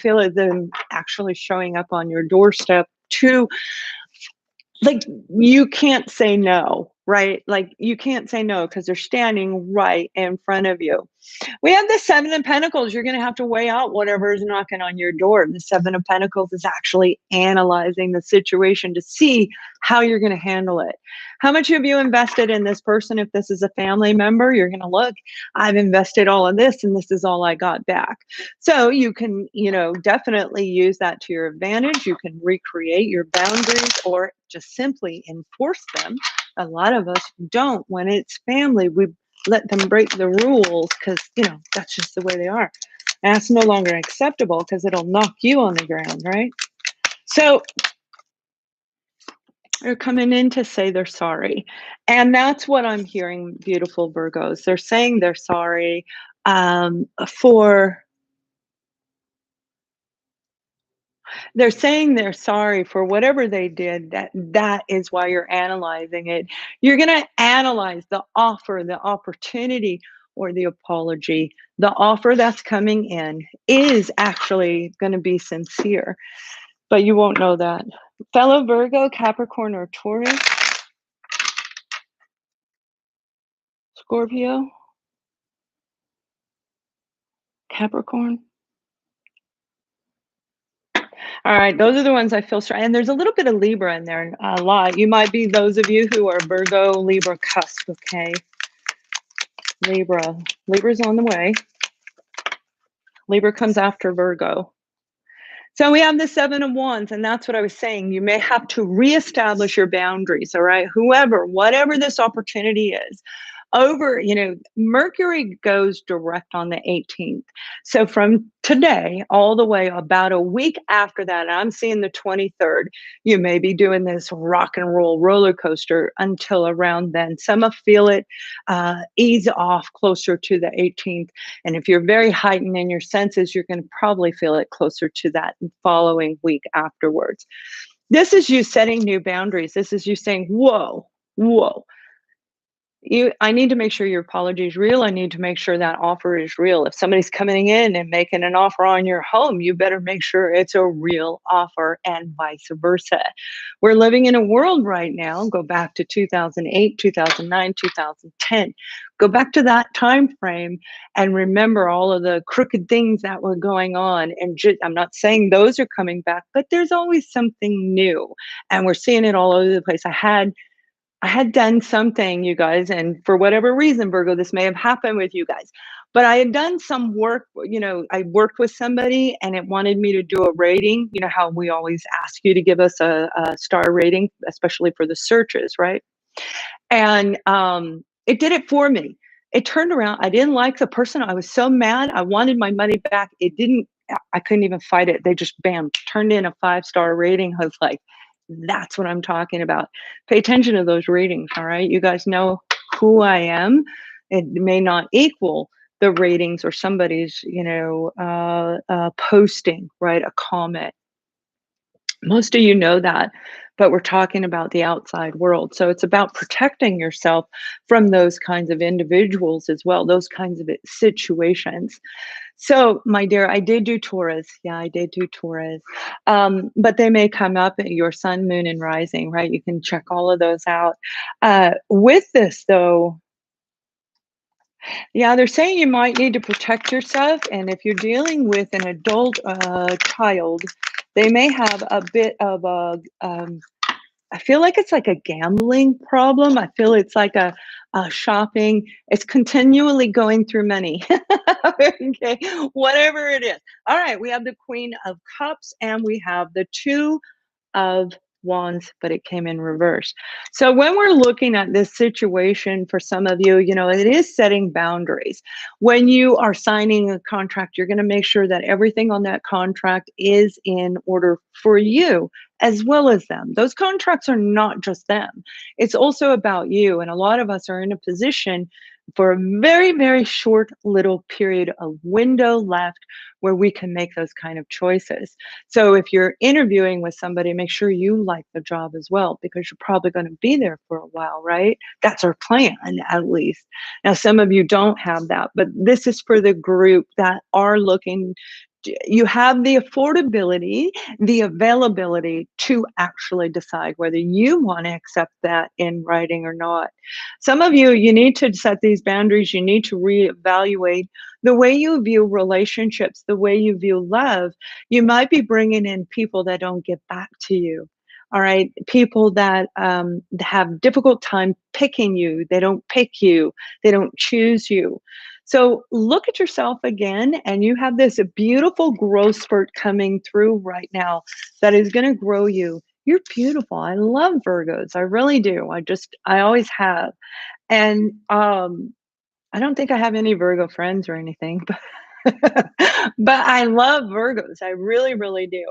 feel like them actually showing up on your doorstep to, like, you can't say no, right? Like, you can't say no because they're standing right in front of you. We have the Seven of Pentacles. You're going to have to weigh out whatever is knocking on your door. The Seven of Pentacles is actually analyzing the situation to see how you're going to handle it. How much have you invested in this person? If this is a family member, you're going to look, I've invested all of this, and this is all I got back. So you can, definitely use that to your advantage. You can recreate your boundaries or just simply enforce them. A lot of us don't. When it's family, let them break the rules because, that's just the way they are. And that's no longer acceptable because it'll knock you on the ground, right? So they're coming in to say they're sorry. And that's what I'm hearing, beautiful Virgos. They're saying they're sorry for they're saying they're sorry for whatever they did. That is why you're analyzing it. You're going to analyze the offer, the opportunity, or the apology. The offer that's coming in is actually going to be sincere, but you won't know that. Fellow Virgo, Capricorn, or Taurus, Scorpio, Capricorn. All right, those are the ones I feel strong. And there's a little bit of Libra in there, a lot. You might be those of you who are Virgo, Libra cusp, okay? Libra. Libra's on the way. Libra comes after Virgo. So we have the Seven of Wands, and that's what I was saying. You may have to reestablish your boundaries, all right? Whatever this opportunity is. Mercury goes direct on the 18th. So from today all the way about a week after that, I'm seeing the 23rd, you may be doing this rock and roll roller coaster until around then. Some will feel it ease off closer to the 18th. And if you're very heightened in your senses, you're going to probably feel it closer to that following week afterwards. This is you setting new boundaries. This is you saying, whoa, whoa. I need to make sure your apology is real. I need to make sure that offer is real. If somebody's coming in and making an offer on your home, you better make sure it's a real offer, and vice versa. We're living in a world right now, go back to 2008, 2009, 2010. Go back to that time frame and remember all of the crooked things that were going on. And I'm not saying those are coming back, but there's always something new. And we're seeing it all over the place. I had done something, you guys, and for whatever reason, Virgo, this may have happened with you guys, but I had done some work. I worked with somebody and it wanted me to do a rating. You know how we always ask you to give us a star rating, especially for the searches, right? And it did it for me. It turned around. I didn't like the person. I was so mad. I wanted my money back. I couldn't even fight it. They just, bam, turned in a 5-star rating. I was like, that's what I'm talking about. Pay attention to those ratings, all right? You guys know who I am. It may not equal the ratings or somebody's, posting, right? A comment. Most of you know that, but we're talking about the outside world. So it's about protecting yourself from those kinds of individuals as well, those kinds of situations. So, my dear, I did do Taurus. Yeah, I did do Taurus. But they may come up at your sun, moon, and rising, right? You can check all of those out. With this, though, yeah, they're saying you might need to protect yourself. And if you're dealing with an adult child, they may have a bit of I feel like it's like a gambling problem. I feel it's like a shopping. It's continually going through money. Okay, whatever it is. All right, we have the Queen of Cups and we have the Two of Wands, but it came in reverse. So when we're looking at this situation for some of you, it is setting boundaries. When you are signing a contract, you're going to make sure that everything on that contract is in order for you as well as them. Those contracts are not just them. It's also about you. And a lot of us are in a position for a very, very short little period of window left where we can make those kind of choices. So if you're interviewing with somebody, make sure you like the job as well, because you're probably going to be there for a while, right? That's our plan, at least. Now, some of you don't have that, but this is for the group that are looking. You have the affordability, the availability to actually decide whether you want to accept that in writing or not. Some of you, you need to set these boundaries. You need to reevaluate the way you view relationships, the way you view love. You might be bringing in people that don't get back to you. All right. People that have difficult time picking you. They don't pick you. They don't choose you. So look at yourself again, and you have this beautiful growth spurt coming through right now that is going to grow you. You're beautiful. I love Virgos. I really do. I always have. And I don't think I have any Virgo friends or anything, but but I love Virgos. I really, really do.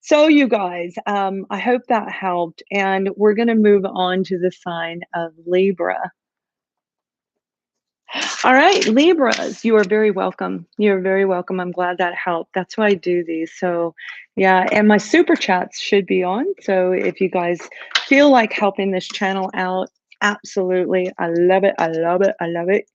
So, you guys, I hope that helped. And we're going to move on to the sign of Libra. All right, Libras, you are very welcome. You're very welcome. I'm glad that helped. That's why I do these. So, yeah, and my super chats should be on. So, if you guys feel like helping this channel out, absolutely. I love it. I love it. I love it.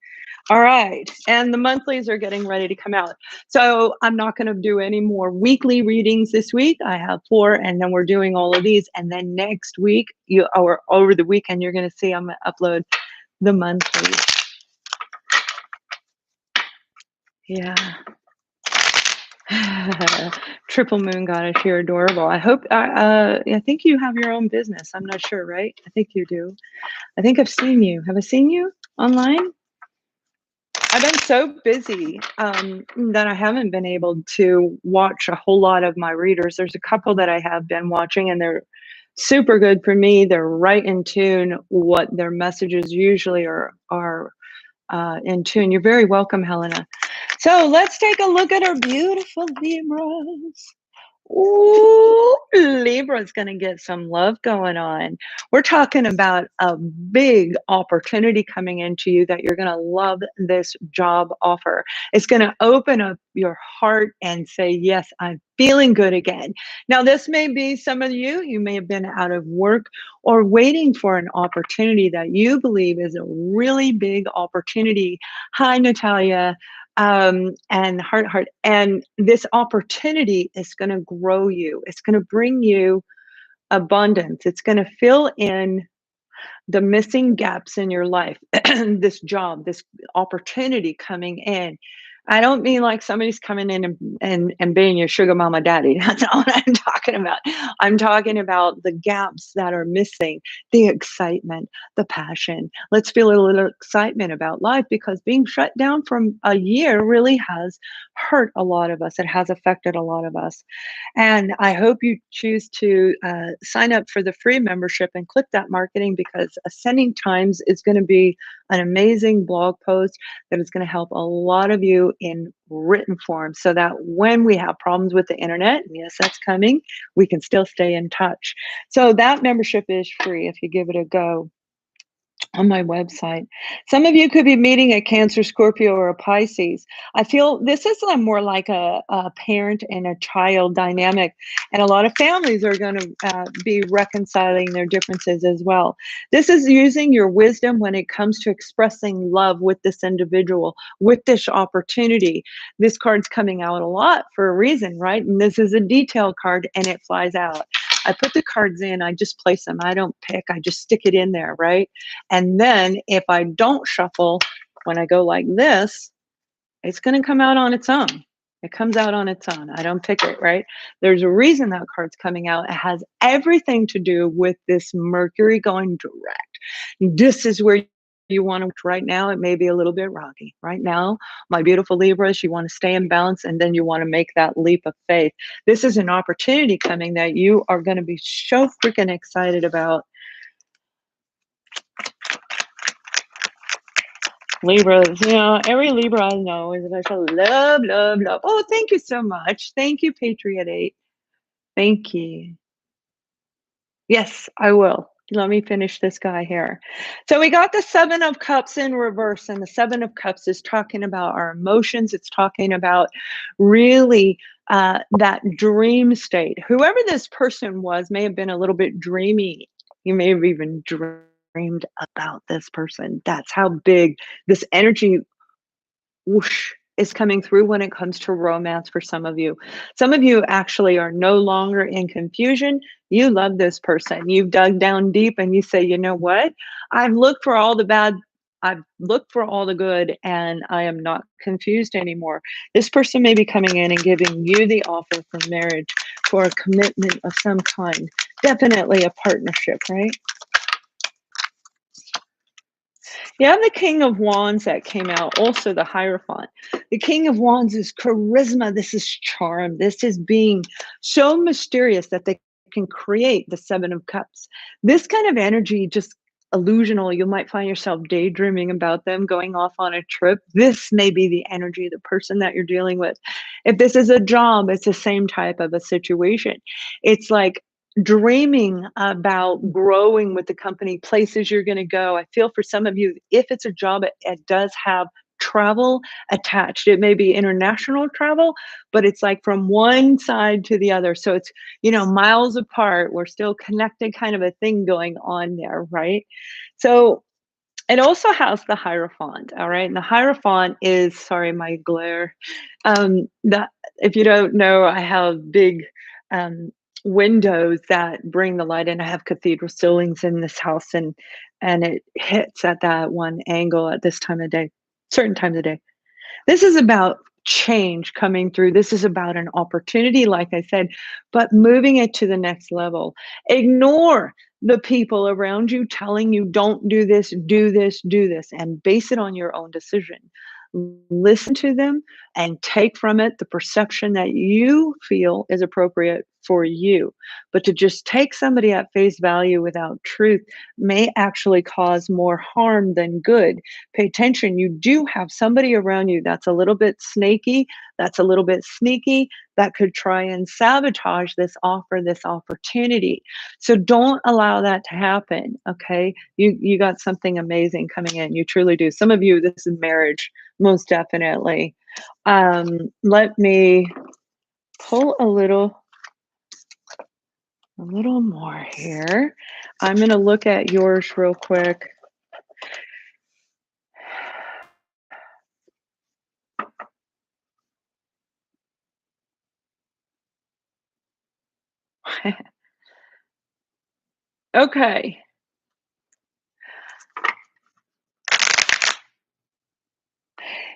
All right. And the monthlies are getting ready to come out. So I'm not going to do any more weekly readings this week. I have 4, and then we're doing all of these. And then next week, or over the weekend, you're going to see I'm going to upload the monthlies. Yeah. Triple Moon Goddess, you're adorable. I hope, I think you have your own business. I'm not sure, right? I think you do. I think I've seen you. Have I seen you online? I've been so busy that I haven't been able to watch a whole lot of my readers. There's a couple that I have been watching, and they're super good for me. They're right in tune. What their messages usually are in tune. You're very welcome, Helena. So let's take a look at our beautiful Libras. Ooh, Libra's going to get some love going on. We're talking about a big opportunity coming into you that you're going to love this job offer. It's going to open up your heart and say, yes, I'm feeling good again. Now, this may be some of you, you may have been out of work or waiting for an opportunity that you believe is a really big opportunity. Hi, Natalia. And heart. And this opportunity is going to grow you. It's going to bring you abundance. It's going to fill in the missing gaps in your life. This job, this opportunity coming in. I don't mean like somebody's coming in and being your sugar mama daddy. That's not what I'm talking about. I'm talking about the gaps that are missing, the excitement, the passion. Let's feel a little excitement about life, because being shut down from a year really has hurt a lot of us. It has affected a lot of us. And I hope you choose to sign up for the free membership and click that marketing, because Ascending Times is going to be an amazing blog post that is going to help a lot of you in written form, so that when we have problems with the internet, and yes, that's coming, we can still stay in touch. So that membership is free if you give it a go on my website. Some of you could be meeting a Cancer, Scorpio, or a Pisces. I feel this is more like a parent and a child dynamic, and a lot of families are going to be reconciling their differences as well. This is using your wisdom when it comes to expressing love with this individual, with this opportunity. This card's coming out a lot for a reason, right? And this is a detail card, and it flies out. I put the cards in, I just place them. I don't pick, I just stick it in there, right? And then if I don't shuffle, when I go like this, it's going to come out on its own. It comes out on its own. I don't pick it, right? There's a reason that card's coming out. It has everything to do with this Mercury going direct. This is where you want to, right now, it may be a little bit rocky. Right now, my beautiful Libras, you want to stay in balance, and then you want to make that leap of faith. This is an opportunity coming that you are going to be so freaking excited about. Libras, every Libra I know is that I love, love, love. Oh, thank you so much. Thank you, Patriot 8. Thank you. Yes, I will. Let me finish this guy here. So we got the 7 of Cups in reverse, and the 7 of Cups is talking about our emotions. It's talking about really that dream state. Whoever this person was may have been a little bit dreamy. You may have even dreamed about this person. That's how big this energy whoosh is coming through when it comes to romance for some of you. Some of you actually are no longer in confusion. You love this person. You've dug down deep and you say, you know what? I've looked for all the bad. I've looked for all the good, and I am not confused anymore. This person may be coming in and giving you the offer for marriage, for a commitment of some kind. Definitely a partnership, right? You have the King of Wands that came out, also the Hierophant. The King of Wands is charisma. This is charm. This is being so mysterious that they can create the 7 of Cups. This kind of energy just illusional. You might find yourself daydreaming about them going off on a trip. This may be the energy of the person that you're dealing with. If this is a job, it's the same type of a situation. It's like dreaming about growing with the company, places you're going to go. I feel for some of you, if it's a job, it does have travel attached. It may be international travel, but it's like from one side to the other. So it's, miles apart. We're still connected, kind of a thing going on there, right? So it also has the Hierophant, all right? And the Hierophant is, sorry, my glare. That if you don't know, I have big windows that bring the light in. I have cathedral ceilings in this house, and it hits at that one angle at this time of day, certain times of day. This is about change coming through. This is about an opportunity, like I said, but moving it to the next level. Ignore the people around you telling you, don't do this, do this, do this, and base it on your own decision. Listen to them and take from it the perception that you feel is appropriate for you. But to just take somebody at face value without truth may actually cause more harm than good. Pay attention. You do have somebody around you that's a little bit snaky, that's a little bit sneaky, that could try and sabotage this offer, this opportunity. So don't allow that to happen. Okay. You got something amazing coming in. You truly do. Some of you, this is marriage, most definitely. Let me pull a little more here. I'm going to look at yours real quick. Okay.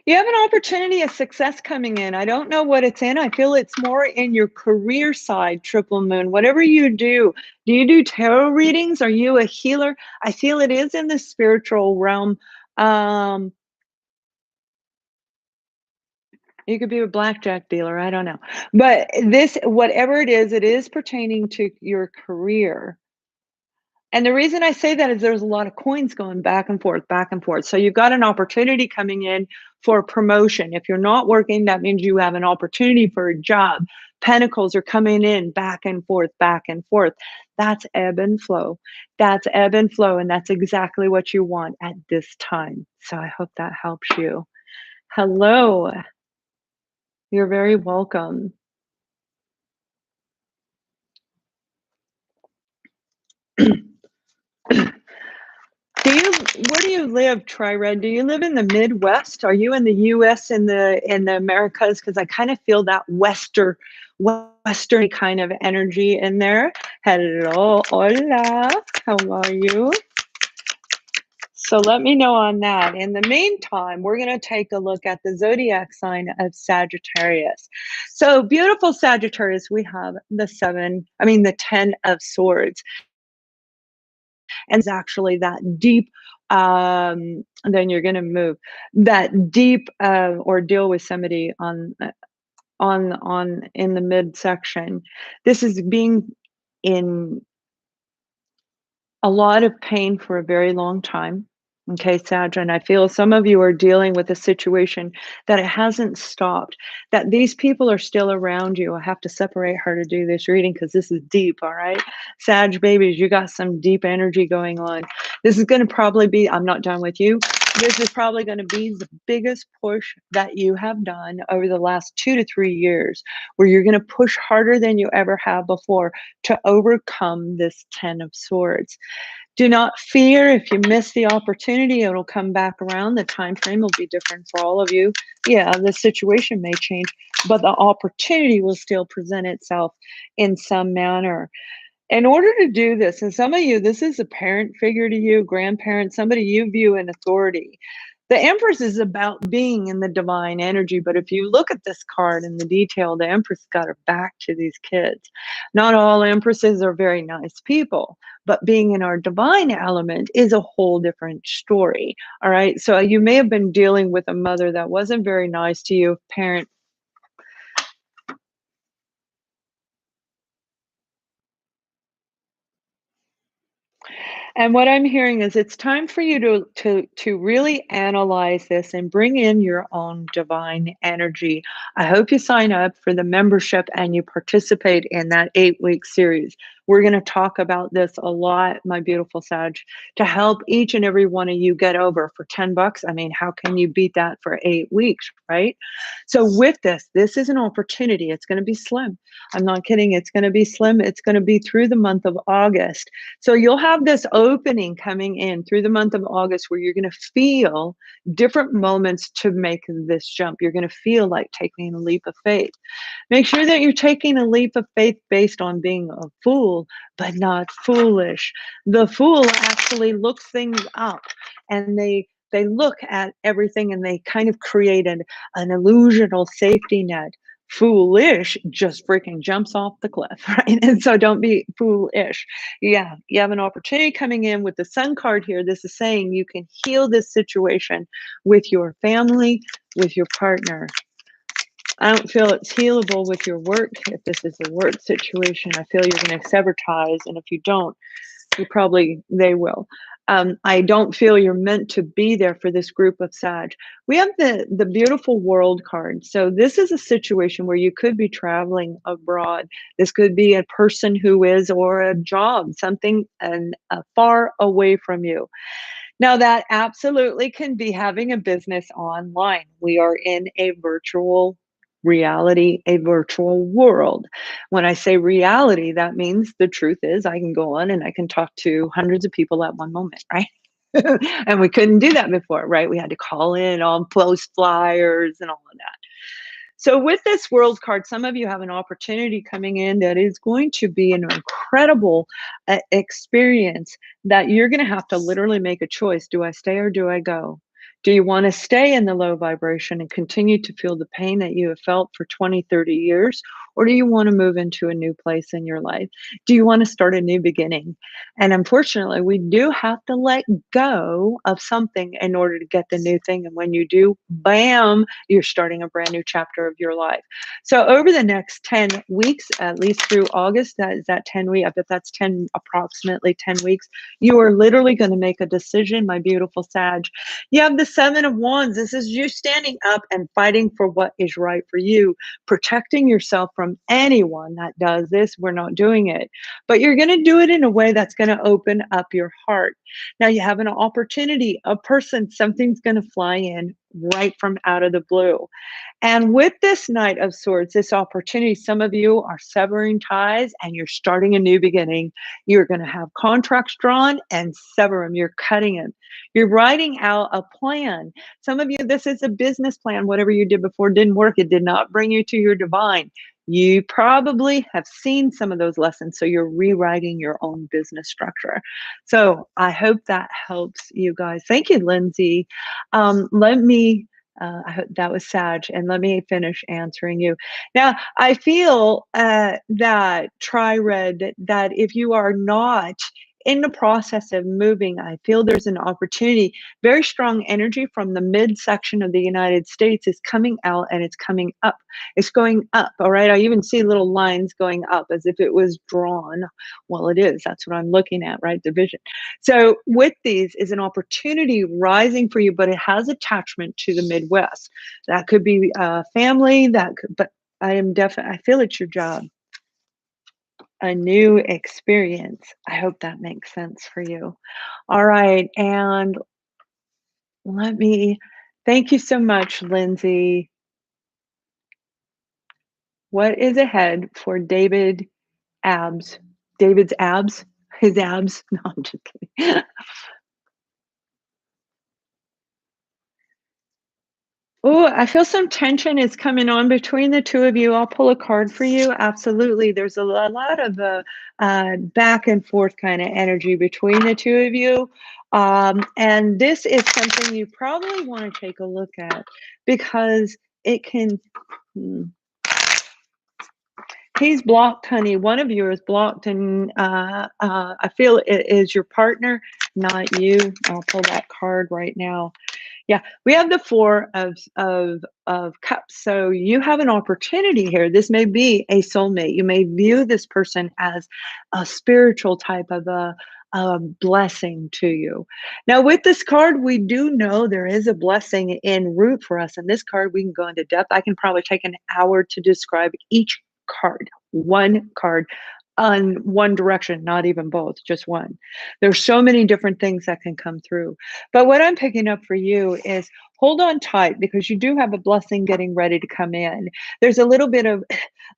You have an opportunity of success coming in. I don't know what it's in. I feel it's more in your career side, triple moon. Whatever you do you do tarot readings? Are you a healer? I feel it is in the spiritual realm. Um, you could be a blackjack dealer. I don't know. But this, whatever it is pertaining to your career. And the reason I say that is there's a lot of coins going back and forth, back and forth. So you've got an opportunity coming in for promotion. If you're not working, that means you have an opportunity for a job. Pentacles are coming in back and forth, back and forth. That's ebb and flow. That's ebb and flow. And that's exactly what you want at this time. So I hope that helps you. Hello. You're very welcome. Where do you live, Tri-Red? Do you live in the Midwest? Are you in the US, in the Americas? Because I kind of feel that western kind of energy in there. Hello, hola, how are you? So let me know on that. In the meantime, we're going to take a look at the zodiac sign of Sagittarius. So beautiful Sagittarius, we have the 10 of swords. And it's actually that deep, then you're going to move that deep ordeal with somebody on in the midsection. This is being in a lot of pain for a very long time. Okay, Sag, and I feel some of you are dealing with a situation that it hasn't stopped, that these people are still around you. I have to separate her to do this reading because this is deep, all right? Sag babies, you got some deep energy going on. This is going to probably be, I'm not done with you. This is probably going to be the biggest push that you have done over the last 2 to 3 years, where you're going to push harder than you ever have before to overcome this 10 of swords. Do not fear if you miss the opportunity, it'll come back around. The time frame will be different for all of you. Yeah, the situation may change, but the opportunity will still present itself in some manner. In order to do this, and some of you, this is a parent figure to you, grandparent, somebody you view in authority. The Empress is about being in the divine energy, but if you look at this card in the detail, the Empress got her back to these kids. Not all Empresses are very nice people, but being in our divine element is a whole different story. All right. So you may have been dealing with a mother that wasn't very nice to you, parent. And what I'm hearing is it's time for you to really analyze this and bring in your own divine energy. I hope you sign up for the membership and you participate in that 8-week series. We're going to talk about this a lot, my beautiful Sag, to help each and every one of you get over for $10. I mean, how can you beat that for 8 weeks, right? So with this is an opportunity. It's going to be slim. I'm not kidding. It's going to be slim. It's going to be through the month of August. So you'll have this opening coming in through the month of August where you're going to feel different moments to make this jump. You're going to feel like taking a leap of faith. Make sure that you're taking a leap of faith based on being a fool, but not foolish. The fool actually looks things up and they look at everything and they kind of create an illusional safety net. Foolish just freaking jumps off the cliff, right? And so don't be foolish. Yeah, you have an opportunity coming in with the Sun card here. This is saying you can heal this situation with your family, with your partner. I don't feel it's healable with your work. If this is a work situation, I feel you're going to sever ties. And if you don't, they will. I don't feel you're meant to be there for this group of Sag. We have the beautiful world card. So this is a situation where you could be traveling abroad. This could be a person who is, or a job, something far away from you. Now that absolutely can be having a business online. We are in a virtual reality, a virtual world. When I say reality, that means the truth is I can go on and I can talk to hundreds of people at one moment, right? And we couldn't do that before, right? We had to call in, on post flyers and all of that. So with this world card, some of you have an opportunity coming in that is going to be an incredible experience that you're going to have to literally make a choice. Do I stay or do I go? Do you want to stay in the low vibration and continue to feel the pain that you have felt for 20, 30 years? Or do you want to move into a new place in your life? Do you want to start a new beginning? And unfortunately, we do have to let go of something in order to get the new thing. And when you do, bam, you're starting a brand new chapter of your life. So over the next 10 weeks, at least through August, that is that 10 week, I bet that's approximately 10 weeks, you are literally going to make a decision, my beautiful Sag. You have the Seven of Wands. This is you standing up and fighting for what is right for you, protecting yourself from anyone that does this. We're not doing it, but you're going to do it in a way that's going to open up your heart. Now you have an opportunity, a person, something's going to fly in right from out of the blue. And with this Knight of Swords, this opportunity, some of you are severing ties and you're starting a new beginning. You're going to have contracts drawn and sever them. You're cutting them. You're writing out a plan. Some of you, this is a business plan. Whatever you did before didn't work. It did not bring you to your divine. You probably have seen some of those lessons, so you're rewriting your own business structure. So I hope that helps you guys. Thank you, Lindsay. I hope that was Sag, and let me finish answering you. Now, I feel that Tri-Red, that if you are not in the process of moving, I feel there's an opportunity. Very strong energy from the midsection of the United States is coming out and it's coming up. It's going up, all right? I even see little lines going up as if it was drawn. Well, it is. That's what I'm looking at, right? The vision. So with these is an opportunity rising for you, but it has attachment to the Midwest. That could be family, but I feel it's your job. A new experience. I hope that makes sense for you. All right. And thank you so much, Lindsay. What is ahead for David's abs? His abs? No, I'm just kidding. Oh, I feel some tension is coming on between the two of you. I'll pull a card for you. Absolutely. There's a lot of back and forth kind of energy between the two of you. And this is something you probably want to take a look at because it can. He's blocked, honey. One of you is blocked, and I feel it is your partner, not you. I'll pull that card right now. Yeah, we have the Four of Cups. So you have an opportunity here. This may be a soulmate. You may view this person as a spiritual type of a blessing to you. Now, with this card, we do know there is a blessing en route for us. And this card, we can go into depth. I can probably take an hour to describe each card, one card on one direction, not even both, just one. There's so many different things that can come through. But what I'm picking up for you is hold on tight because you do have a blessing getting ready to come in. There's a little bit of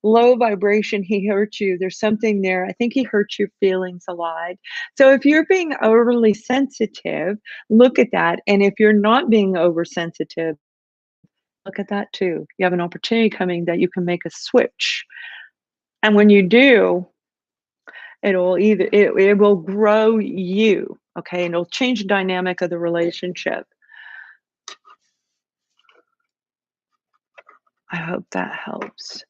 low vibration. He hurt you. There's something there. I think he hurt your feelings a lot. So if you're being overly sensitive, look at that. And if you're not being oversensitive, look at that too. You have an opportunity coming that you can make a switch. And when you do, it will grow you, okay? And it'll change the dynamic of the relationship. I hope that helps.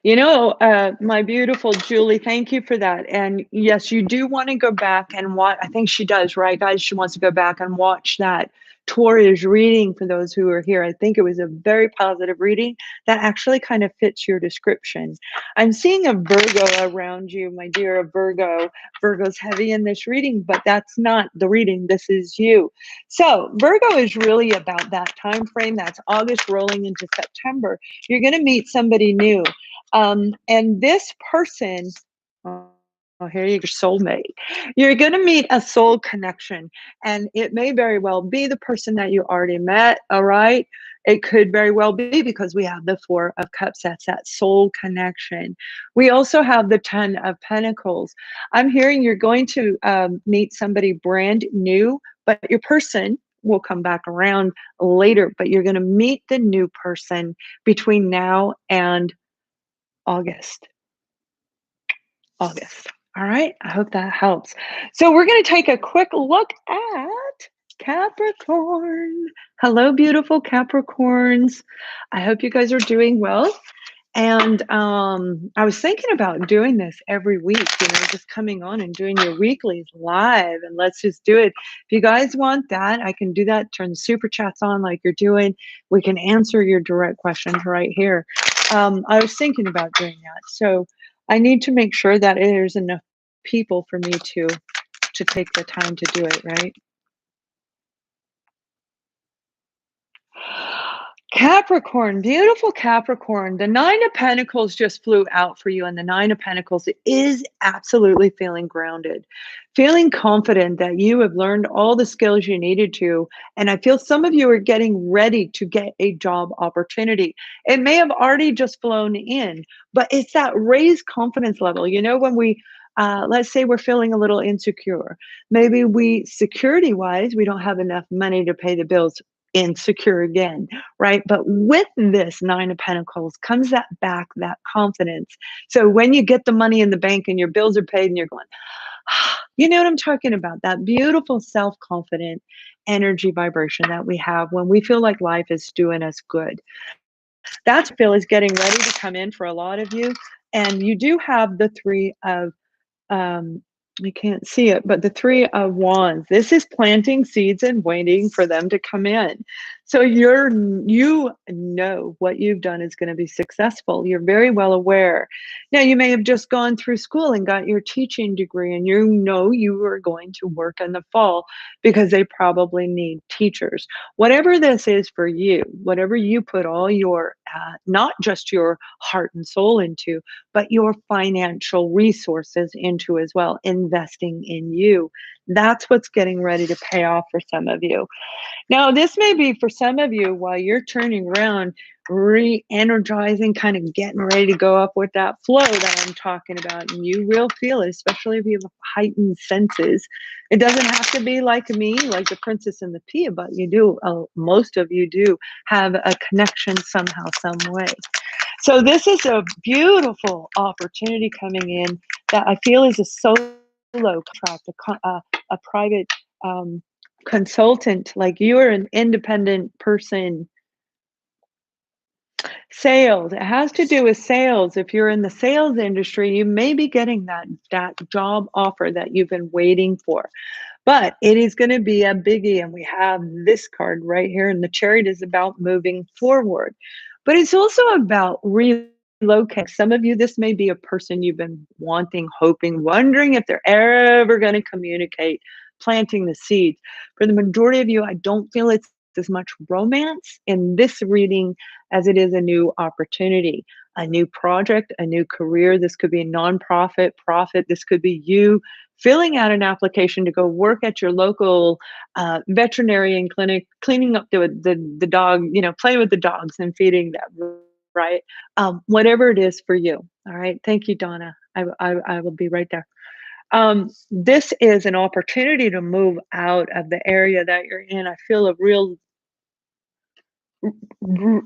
My beautiful Julie, thank you for that. And yes, you do want to go back and watch. I think she does, right, guys? She wants to go back and watch that Taurus reading for those who are here. I think it was a very positive reading that actually kind of fits your description. I'm seeing a Virgo around you, my dear Virgo. Virgo's heavy in this reading, but that's not the reading. This is you. So Virgo is really about that time frame. That's August rolling into September. You're going to meet somebody new. And this person, here you go, soulmate. You're going to meet a soul connection, and it may very well be the person that you already met. All right. It could very well be because we have the Four of Cups. That's that soul connection. We also have the Ten of Pentacles. I'm hearing you're going to meet somebody brand new, but your person will come back around later, but you're going to meet the new person between now and August. All right. I hope that helps. So we're going to take a quick look at Capricorn. Hello, beautiful Capricorns. I hope you guys are doing well. And I was thinking about doing this every week, just coming on and doing your weeklies live, and let's just do it. If you guys want that, I can do that. Turn the super chats on like you're doing. We can answer your direct questions right here. I was thinking about doing that. So I need to make sure that there's enough people for me to take the time to do it, right? Capricorn, beautiful Capricorn. The Nine of Pentacles just flew out for you, and the Nine of Pentacles is absolutely feeling grounded, feeling confident that you have learned all the skills you needed to. And I feel some of you are getting ready to get a job opportunity. It may have already just flown in, but it's that raised confidence level. When we let's say we're feeling a little insecure. Maybe security wise, we don't have enough money to pay the bills. Insecure again, right? But with this Nine of Pentacles comes that confidence. So when you get the money in the bank and your bills are paid and you're going, you know what I'm talking about? That beautiful self-confident energy vibration that we have when we feel like life is doing us good. That feel is getting ready to come in for a lot of you. And you do have the Three of I can't see it, but the Three of Wands. This is planting seeds and waiting for them to come in. So you know what you've done is going to be successful. You're very well aware. Now, you may have just gone through school and got your teaching degree, and you know you are going to work in the fall because they probably need teachers. Whatever this is for you, whatever you put all your, not just your heart and soul into, but your financial resources into as well, investing in you. That's what's getting ready to pay off for some of you. Now, this may be for some of you while you're turning around, re-energizing, kind of getting ready to go up with that flow that I'm talking about. And you will feel it, especially if you have heightened senses. It doesn't have to be like me, like the Princess and the Pea, but you do, most of you do have a connection somehow, some way. So this is a beautiful opportunity coming in that I feel is a solo contract, a private consultant, like you are an independent person. Sales, it has to do with sales. If you're in the sales industry, you may be getting that job offer that you've been waiting for. But it is going to be a biggie, and we have this card right here, and the Chariot is about moving forward. But it's also about relocating. Some of you, this may be a person you've been wanting, hoping, wondering if they're ever going to communicate, planting the seeds. For the majority of you, I don't feel it's as much romance in this reading as it is a new opportunity, a new project, a new career. This could be a nonprofit, profit. This could be you filling out an application to go work at your local veterinarian clinic, cleaning up the dog, playing with the dogs and feeding them, right? Whatever it is for you. All right. Thank you, Donna. I will be right there. This is an opportunity to move out of the area that you're in. I feel a real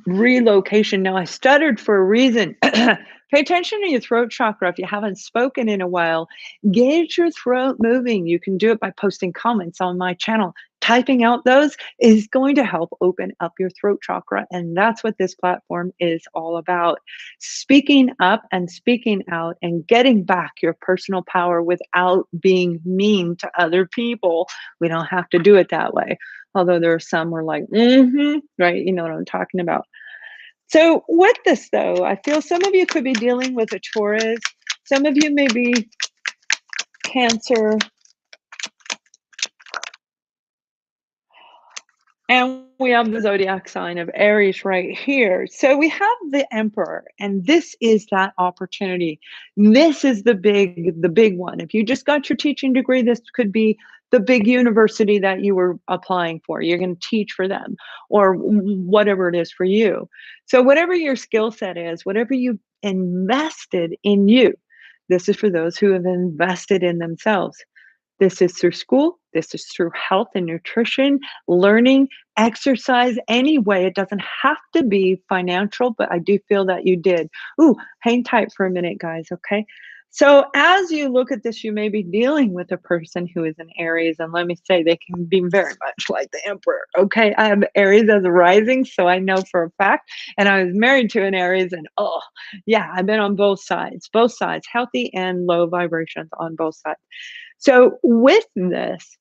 relocation. Now, I stuttered for a reason. Pay attention to your throat chakra. If you haven't spoken in a while, get your throat moving. You can do it by posting comments on my channel. Typing out those is going to help open up your throat chakra. And that's what this platform is all about. Speaking up and speaking out and getting back your personal power without being mean to other people. We don't have to do it that way. Although there are some who are like, right? You know what I'm talking about. So with this though, I feel some of you could be dealing with a Taurus. Some of you may be Cancer. And we have the zodiac sign of Aries right here. So we have the Emperor, and this is that opportunity. This is the big one. If you just got your teaching degree, this could be the big university that you were applying for. You're going to teach for them or whatever it is for you. So whatever your skill set is, whatever you invested in you, this is for those who have invested in themselves. This is through school. This is through health and nutrition, learning, exercise, any way. It doesn't have to be financial, but I do feel that you did. Ooh, hang tight for a minute, guys, okay? So as you look at this, you may be dealing with a person who is an Aries, and let me say, they can be very much like the Emperor, okay? I have Aries as a rising, so I know for a fact, and I was married to an Aries, and oh, yeah, I've been on both sides, healthy and low vibrations on both sides. So with this,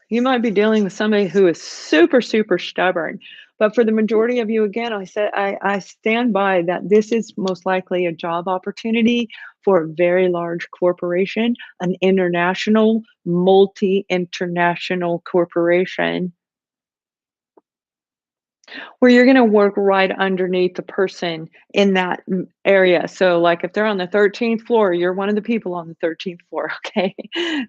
you might be dealing with somebody who is super, super stubborn. But for the majority of you, again, I stand by that this is most likely a job opportunity for a very large corporation, an international, multi-international corporation where you're going to work right underneath the person in that area. So like if they're on the 13th floor, you're one of the people on the 13th floor, okay?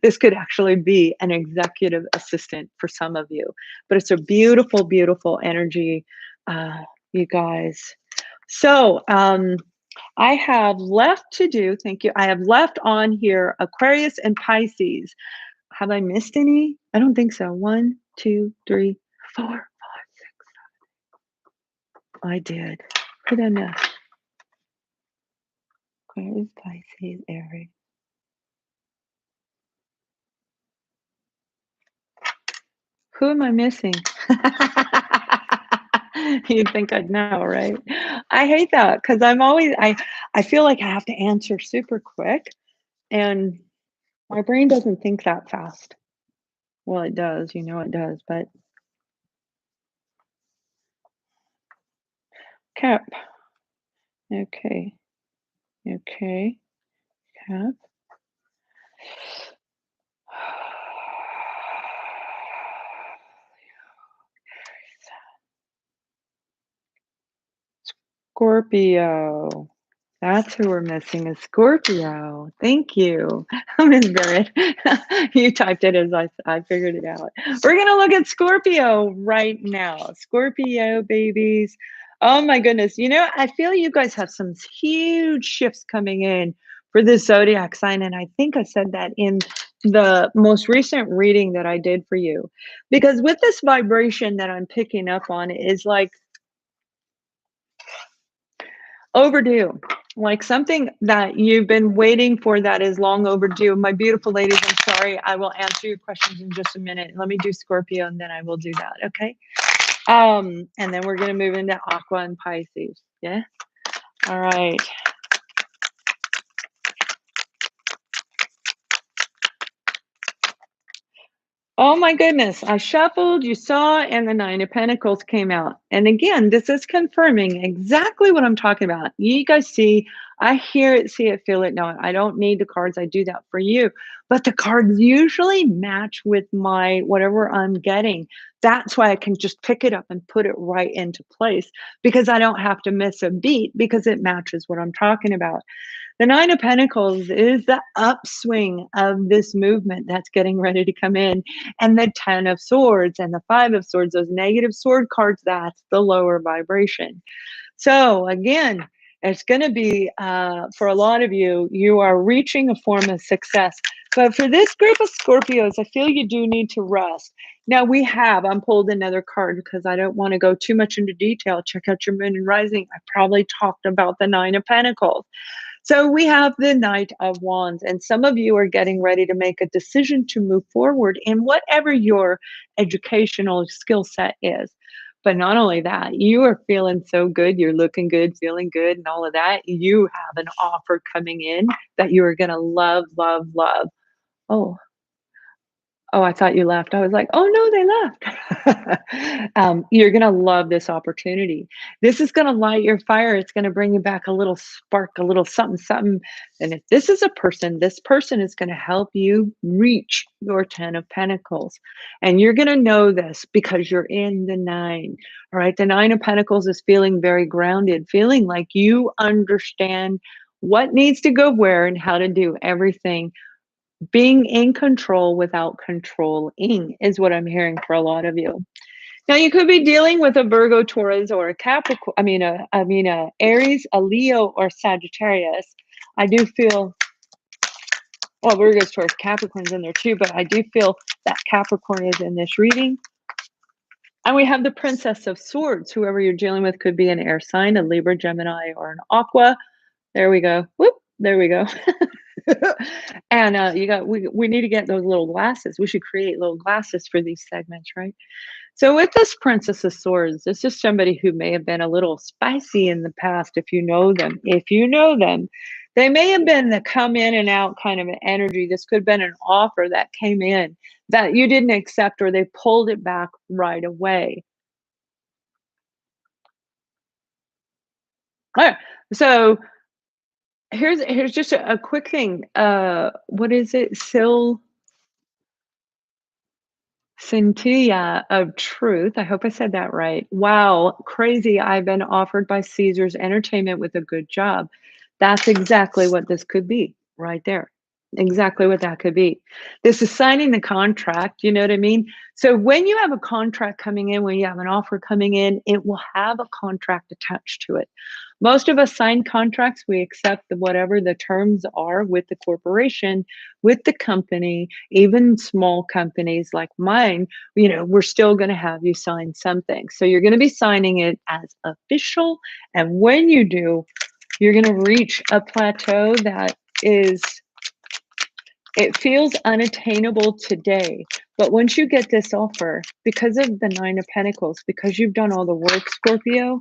This could actually be an executive assistant for some of you. But it's a beautiful, beautiful energy, you guys. So I have left to do, thank you. I have left on here Aquarius and Pisces. Have I missed any? I don't think so. 1, 2, 3, 4. I did. Who did I miss? Aquarius, Pisces, Aries. Who am I missing? You'd think I'd know, right? I hate that because I feel like I have to answer super quick and my brain doesn't think that fast. Well, it does, it does, but Cap. Okay. Okay. Cap. Scorpio. That's who we're missing is Scorpio. Thank you, Miss Barrett. You typed it as I figured it out. We're going to look at Scorpio right now. Scorpio babies. Oh my goodness. I feel you guys have some huge shifts coming in for this zodiac sign. And I think I said that in the most recent reading that I did for you. Because with this vibration that I'm picking up on is like overdue, like something that you've been waiting for that is long overdue. My beautiful ladies, I'm sorry. I will answer your questions in just a minute. Let me do Scorpio and then I will do that. Okay. And then we're going to move into Aqua and Pisces. Yeah. All right. Oh my goodness. I shuffled, you saw, and the Nine of Pentacles came out. And again, this is confirming exactly what I'm talking about. You guys see, I hear it, see it, feel it, know it. I don't need the cards. I do that for you. But the cards usually match with my whatever I'm getting. That's why I can just pick it up and put it right into place because I don't have to miss a beat because it matches what I'm talking about. The Nine of Pentacles is the upswing of this movement that's getting ready to come in. And the Ten of Swords and the Five of Swords, those negative sword cards, that's the lower vibration. So again, it's going to be, for a lot of you, you are reaching a form of success. But for this group of Scorpios, I feel you do need to rest. Now I'm pulled another card because I don't want to go too much into detail. Check out your moon and rising. I probably talked about the Nine of Pentacles. So we have the Knight of Wands, and some of you are getting ready to make a decision to move forward in whatever your educational skill set is. But not only that, you are feeling so good, you're looking good, feeling good, and all of that. You have an offer coming in that you are going to love, love, love. Oh, Oh, I thought you left. I was like, "Oh, no, they left." You're gonna love this opportunity. This is gonna light your fire. It's gonna bring you back a little spark, a little something, something. And if this is a person, this person is gonna help you reach your 10 of Pentacles. And you're gonna know this because you're in the 9. All right. The 9 of Pentacles is feeling very grounded, feeling like you understand what needs to go where and how to do everything. Being in control without controlling is what I'm hearing for a lot of you. Now you could be dealing with a Virgo, Taurus, or a Capricorn. A Aries, a Leo, or Sagittarius. I do feel, well, Virgo's, Taurus, Capricorn's in there too, but I do feel that Capricorn is in this reading. And we have the Princess of Swords. Whoever you're dealing with could be an air sign, a Libra, Gemini, or an Aqua. There we go. Whoop. There we go. And we need to get those little glasses. We should create little glasses for these segments, right? So with this Princess of Swords, this is somebody who may have been a little spicy in the past if you know them. If you know them, they may have been the come in and out kind of an energy. This could have been an offer that came in that you didn't accept or they pulled it back right away. All right. So here's just a quick thing. What is it? Scintilla of truth. I hope I said that right. Wow, crazy. I've been offered by Caesars Entertainment with a good job. That's exactly what this could be right there. Exactly what that could be. This is signing the contract, you know what I mean? So when you have a contract coming in, when you have an offer coming in, it will have a contract attached to it. Most of us sign contracts, we accept whatever the terms are with the corporation, with the company, even small companies like mine, we're still going to have you sign something. So you're going to be signing it as official. And when you do, you're going to reach a plateau that is, it feels unattainable today. But once you get this offer, because of the Nine of Pentacles, because you've done all the work, Scorpio,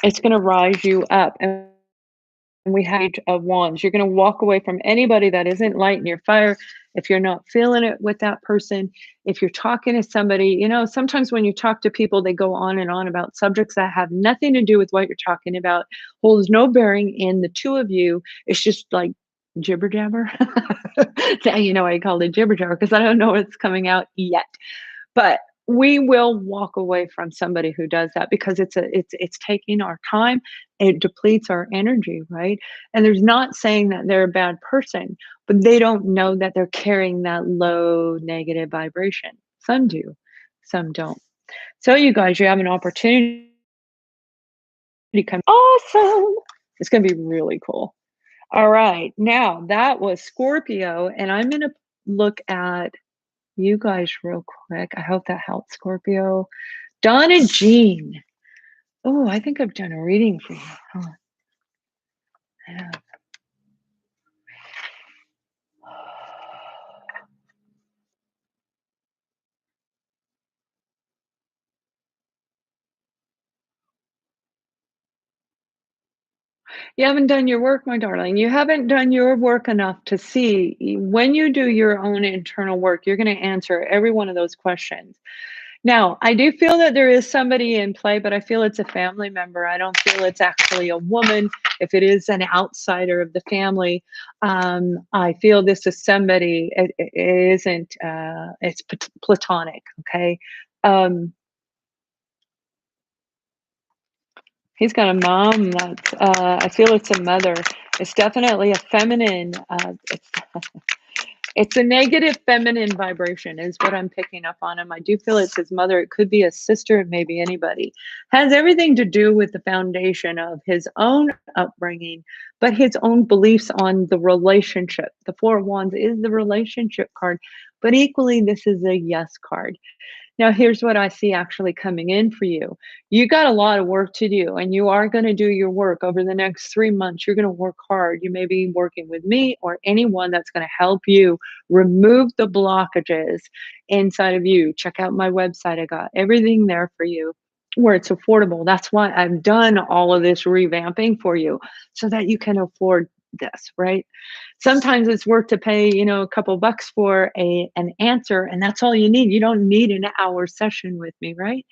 it's going to rise you up. And we have Page of Wands. You're going to walk away from anybody that isn't lighting your fire. If you're not feeling it with that person, if you're talking to somebody, sometimes when you talk to people, they go on and on about subjects that have nothing to do with what you're talking about, holds no bearing in the two of you. It's just like jibber jabber. Now you know I call it jibber jabber because I don't know what's coming out yet. But we will walk away from somebody who does that because it's taking our time. It depletes our energy, right? And there's not saying that they're a bad person, but they don't know that they're carrying that low negative vibration. Some do, some don't. So you guys, you have an opportunity to come. Awesome. It's going to be really cool. All right. Now that was Scorpio, and I'm going to look at you guys real quick. I hope that helps, Scorpio. Donna Jean. Oh, I think I've done a reading for you. Huh. Yeah. You haven't done your work, my darling. You haven't done your work enough to see when you do your own internal work, you're going to answer every one of those questions. Now, I do feel that there is somebody in play, but I feel it's a family member. I don't feel it's actually a woman. If it is an outsider of the family, I feel this is somebody, it isn't, it's platonic, okay? Um, he's got a mom that's, I feel it's a mother. It's definitely a feminine, it's a negative feminine vibration is what I'm picking up on him. I do feel it's his mother. It could be a sister, it may be anybody. Has everything to do with the foundation of his own upbringing, but his own beliefs on the relationship. The Four of Wands is the relationship card, but equally, this is a yes card. Now, here's what I see actually coming in for you. You got a lot of work to do, and you are going to do your work over the next 3 months. You're going to work hard. You may be working with me or anyone that's going to help you remove the blockages inside of you. Check out my website. I got everything there for you where it's affordable. That's why I've done all of this revamping for you so that you can afford this, right? Sometimes it's worth to pay, a couple bucks for an answer, and that's all you need. You don't need an hour session with me, right?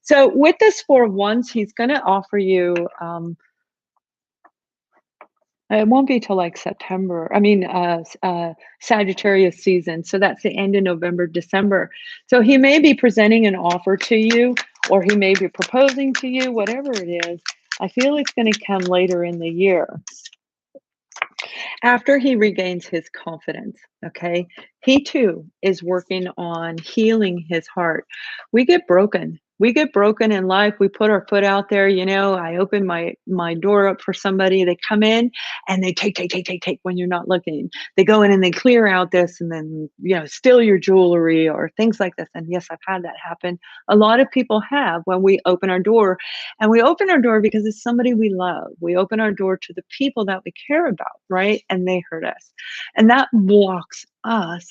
So with this Four of Wands, he's going to offer you. It won't be till like September. I mean, Sagittarius season. So that's the end of November, December. So he may be presenting an offer to you, or he may be proposing to you, whatever it is. I feel it's going to come later in the year after he regains his confidence. Okay. He too is working on healing his heart. We get broken. We get broken in life. We put our foot out there. I open my door up for somebody. They come in and they take when you're not looking. They go in and they clear out this and then, steal your jewelry or things like this. And yes, I've had that happen. A lot of people have when we open our door, and we open our door because it's somebody we love. We open our door to the people that we care about, right? And they hurt us. And that blocks us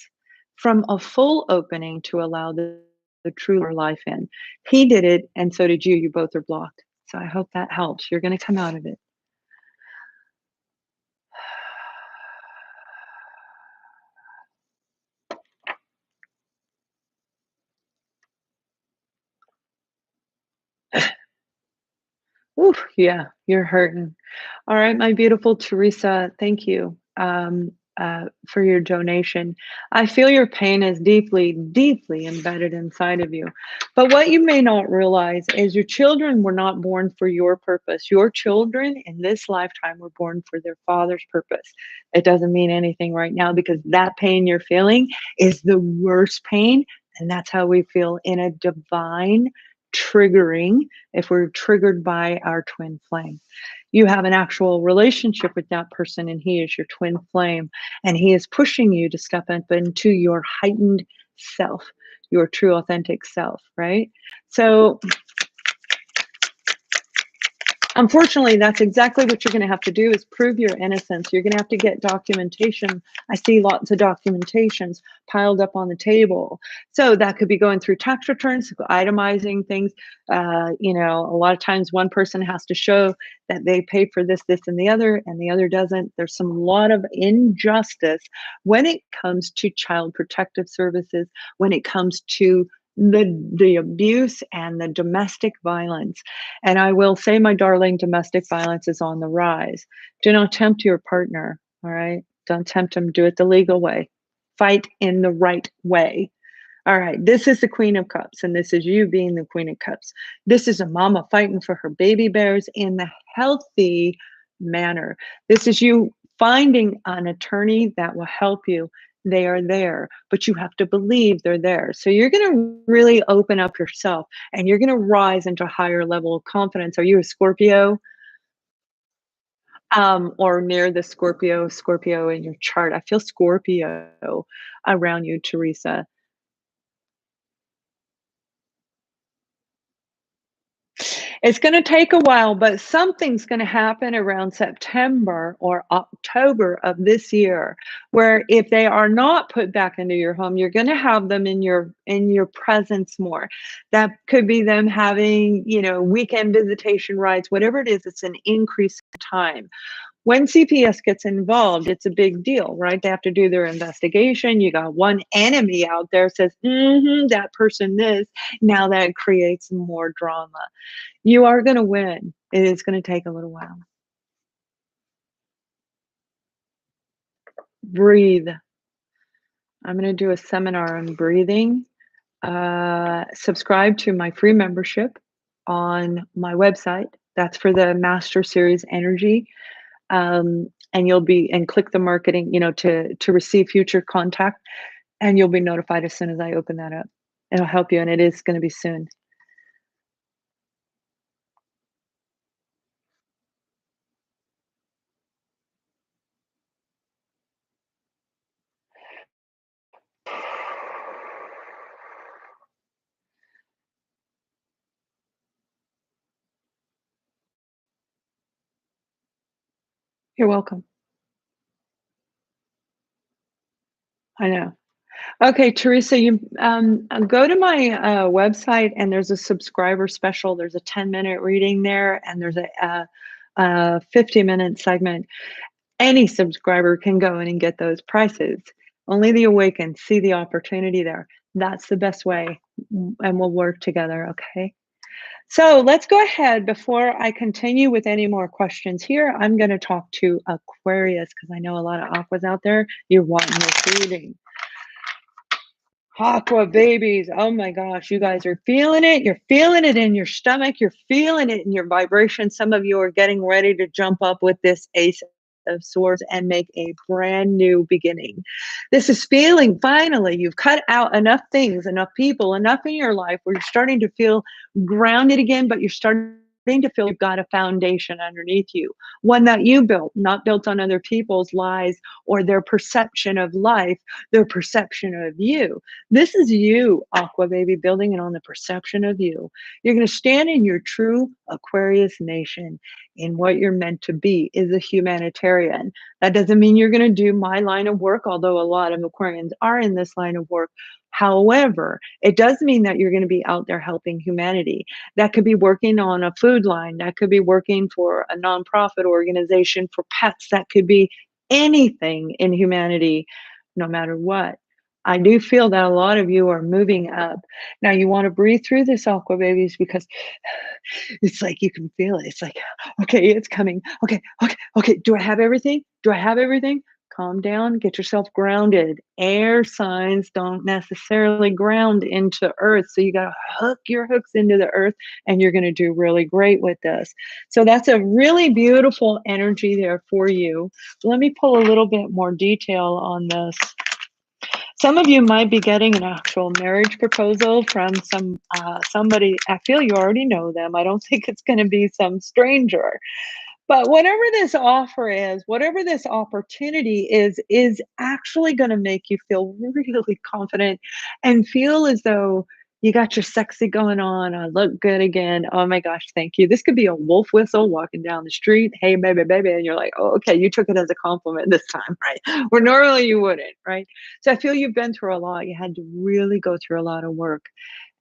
from a full opening to allow the true life in. He did it, and so did you. You both are blocked. So I hope that helps. You're going to come out of it. Ooh, yeah, you're hurting. All right, my beautiful Teresa, thank you for your donation. I feel your pain is deeply, deeply embedded inside of you. But what you may not realize is your children were not born for your purpose. Your children in this lifetime were born for their father's purpose. It doesn't mean anything right now because that pain you're feeling is the worst pain. And that's how we feel in a divine triggering if we're triggered by our twin flame. You have an actual relationship with that person, and he is your twin flame, and he is pushing you to step up into your heightened self, your true, authentic self, right? So, unfortunately, that's exactly what you're going to have to do is prove your innocence. You're going to have to get documentation. I see lots of documentations piled up on the table. So that could be going through tax returns, itemizing things. A lot of times one person has to show that they paid for this, this, and the other doesn't. There's some lot of injustice when it comes to child protective services, when it comes to the abuse and the domestic violence. And I will say, my darling, domestic violence is on the rise. Do not tempt your partner, all right? Don't tempt him. Do it the legal way. Fight in the right way. All right, this is the Queen of Cups, and this is you being the Queen of Cups. This is a mama fighting for her baby bears in the healthy manner. This is you finding an attorney that will help you. They are there, but you have to believe they're there. So you're going to really open up yourself and you're going to rise into a higher level of confidence. Are you a Scorpio? Or near the Scorpio in your chart? I feel Scorpio around you, Teresa. It's going to take a while, but something's going to happen around September or October of this year where if they are not put back into your home, you're going to have them in your presence more. That could be them having, weekend visitation rights, whatever it is, it's an increase in time. When CPS gets involved, it's a big deal, right? They have to do their investigation. You got one enemy out there says, that person this. Now that creates more drama. You are going to win. It is going to take a little while. Breathe. I'm going to do a seminar on breathing. Subscribe to my free membership on my website. That's for the Master Series Energy. And click the marketing, to receive future contact, and you'll be notified as soon as I open that up. It'll help you, and it is going to be soon. You're welcome. I know. Okay, Teresa, you go to my website, and there's a subscriber special. There's a 10-minute reading there, and there's a 50-minute segment. Any subscriber can go in and get those prices. Only the awakened see the opportunity there. That's the best way, and we'll work together, okay? So let's go ahead. Before I continue with any more questions here, I'm going to talk to Aquarius because I know a lot of Aquas out there. You're wanting this reading. Aqua babies. Oh my gosh, you guys are feeling it. You're feeling it in your stomach. You're feeling it in your vibration. Some of you are getting ready to jump up with this Ace of Swords and make a brand new beginning. This is feeling finally you've cut out enough things, enough people, enough in your life where you're starting to feel grounded again, but you're starting to feel you've got a foundation underneath you, one that you built, not built on other people's lies or their perception of life, their perception of you. This is you, Aqua baby, building it on the perception of you. You're going to stand in your true Aquarius nation, in what you're meant to be is a humanitarian. That doesn't mean you're going to do my line of work, although a lot of Aquarians are in this line of work. However, it does mean that you're going to be out there helping humanity. That could be working on a food line. That could be working for a nonprofit organization for pets. That could be anything in humanity, no matter what. I do feel that a lot of you are moving up. Now you want to breathe through this, Aqua babies, because it's like you can feel it. It's like, okay, it's coming. Okay. Do I have everything? Calm down, get yourself grounded. Air signs don't necessarily ground into earth. So you got to hook your hooks into the earth, and you're going to do really great with this. So that's a really beautiful energy there for you. Let me pull a little bit more detail on this. Some of you might be getting an actual marriage proposal from somebody. I feel you already know them. I don't think it's going to be some stranger. But whatever this offer is, whatever this opportunity is actually going to make you feel really confident and feel as though you got your sexy going on. I look good again. Oh my gosh, thank you. This could be a wolf whistle walking down the street. Hey, baby, baby. And you're like, oh, okay, you took it as a compliment this time, right? Where normally you wouldn't, right? So I feel you've been through a lot. You had to really go through a lot of work,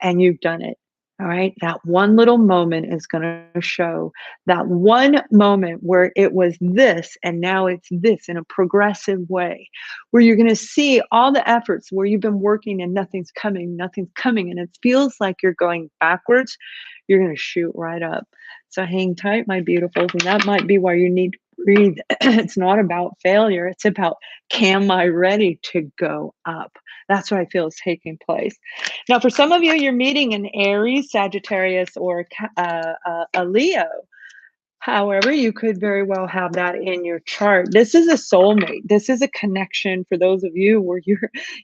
and you've done it. All right. That one little moment is going to show that one moment where it was this and now it's this in a progressive way, where you're going to see all the efforts where you've been working and nothing's coming. And it feels like you're going backwards. You're going to shoot right up. So hang tight, my beautifuls. And that might be why you need to breathe. It's not about failure. It's about, am I ready to go up? That's what I feel is taking place. Now, for some of you, you're meeting an Aries, Sagittarius, or a Leo. However, you could very well have that in your chart. This is a soulmate. This is a connection for those of you where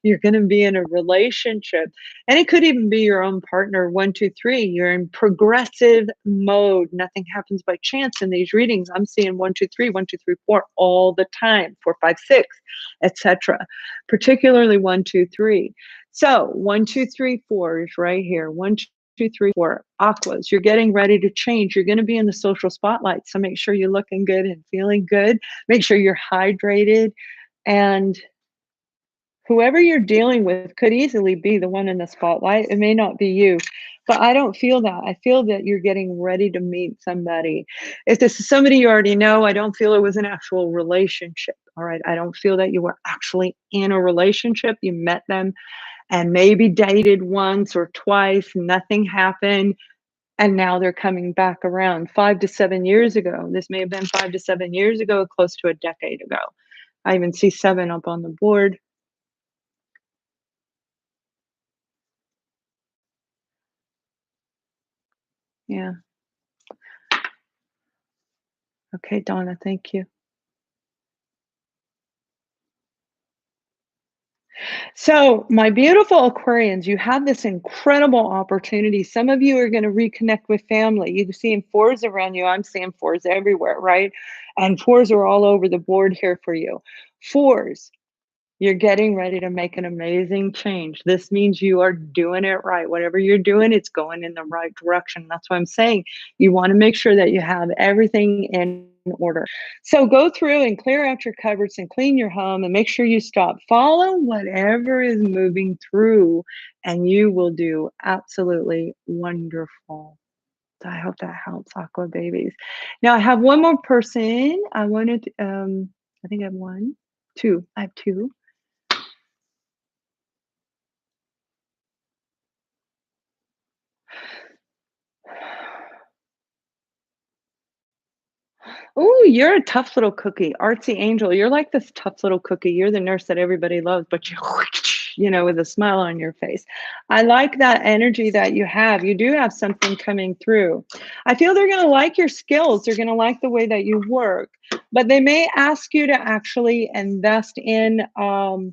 you're going to be in a relationship. And it could even be your own partner. 1, 2, 3. You're in progressive mode. Nothing happens by chance in these readings. I'm seeing 1, 2, 3, 1, 2, 3, 4 all the time. 4, 5, 6, etc. Particularly 1, 2, 3. So 1, 2, 3, 4 is right here. 1, 2, 3, 4 aquas. You're getting ready to change. You're going to be in the social spotlight. So make sure you're looking good and feeling good. Make sure you're hydrated. And whoever you're dealing with could easily be the one in the spotlight. It may not be you, but I don't feel that. I feel that you're getting ready to meet somebody. If this is somebody you already know, I don't feel it was an actual relationship. All right. I don't feel that you were actually in a relationship. You met them and maybe dated once or twice, nothing happened. And now they're coming back around 5 to 7 years ago. This may have been 5 to 7 years ago, close to a decade ago. I even see 7 up on the board. Yeah. Okay, Donna, thank you. So, my beautiful Aquarians, you have this incredible opportunity. Some of you are going to reconnect with family. You're seeing fours around you. I'm seeing fours everywhere, right? And fours are all over the board here for you. Fours, you're getting ready to make an amazing change. This means you are doing it right. Whatever you're doing, it's going in the right direction. That's why I'm saying you want to make sure that you have everything in order. So go through and clear out your cupboards and clean your home and make sure you stop. Follow whatever is moving through, and you will do absolutely wonderful. So I hope that helps, Aqua babies. Now I have one more person. I wanted, I think I have one, two. I have two. Oh, you're a tough little cookie, artsy angel. You're like this tough little cookie. You're the nurse that everybody loves, but with a smile on your face. I like that energy that you have. You do have something coming through. I feel they're going to like your skills. They're going to like the way that you work, but they may ask you to actually invest in, now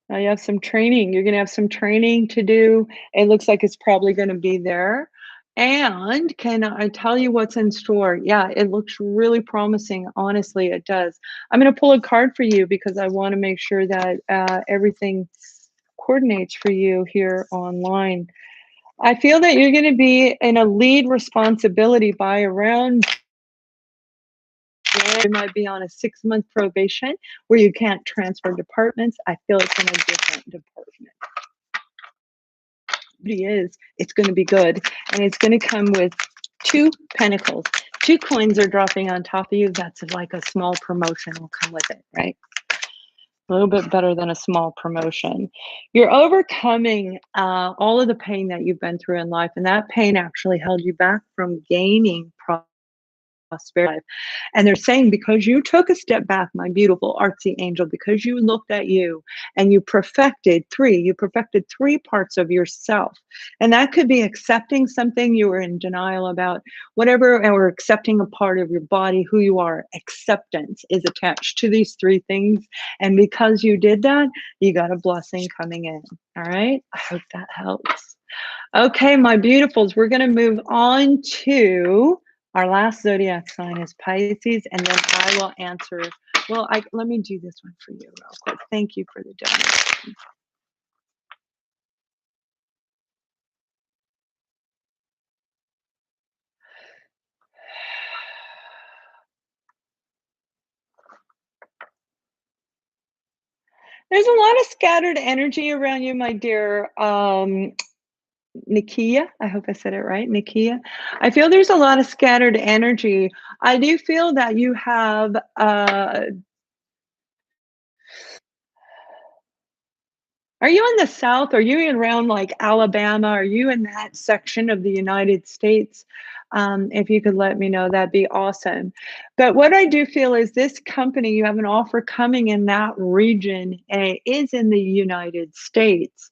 you have some training. You're going to have some training to do. It looks like it's probably going to be there. And can I tell you what's in store? Yeah, it looks really promising. Honestly, it does. I'm going to pull a card for you because I want to make sure that everything coordinates for you here online. I feel that you're going to be in a lead responsibility by around, you might be on a 6-month probation where you can't transfer departments. I feel it's in a different department. It's going to be good. And it's going to come with 2 pentacles. 2 coins are dropping on top of you. That's like a small promotion will come with it, right? A little bit better than a small promotion. You're overcoming all of the pain that you've been through in life. And that pain actually held you back from gaining prosperity. And they're saying because you took a step back, my beautiful artsy angel, because you looked at you and you perfected 3 parts of yourself. And that could be accepting something you were in denial about, whatever, or accepting a part of your body, who you are. Acceptance is attached to these 3 things. And because you did that, you got a blessing coming in. All right. I hope that helps. Okay, my beautifuls, we're going to move on to our last zodiac sign is Pisces, and then I will answer. Well, let me do this one for you real quick. Thank you for the donation. There's a lot of scattered energy around you, my dear Nikia. I hope I said it right, Nikia. I feel there's a lot of scattered energy. I do feel that you have are you in the South? Are you around like Alabama? Are you in that section of the United States? If you could let me know, that'd be awesome. But what I do feel is this company, you have an offer coming in that region, and it is in the United States.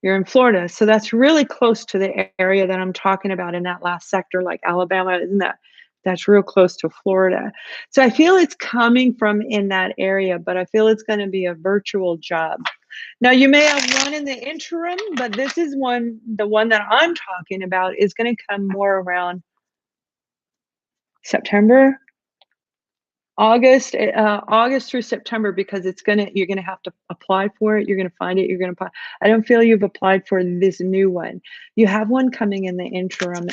You're in Florida, so that's really close to the area that I'm talking about in that last sector, like Alabama, isn't that? That's real close to Florida. So I feel it's coming from in that area, but I feel it's going to be a virtual job. Now you may have one in the interim, but this is the one that I'm talking about is going to come more around September, August through September because you're gonna have to apply for it. You're gonna find it. You're gonna apply. I don't feel you've applied for this new one. You have one coming in the interim,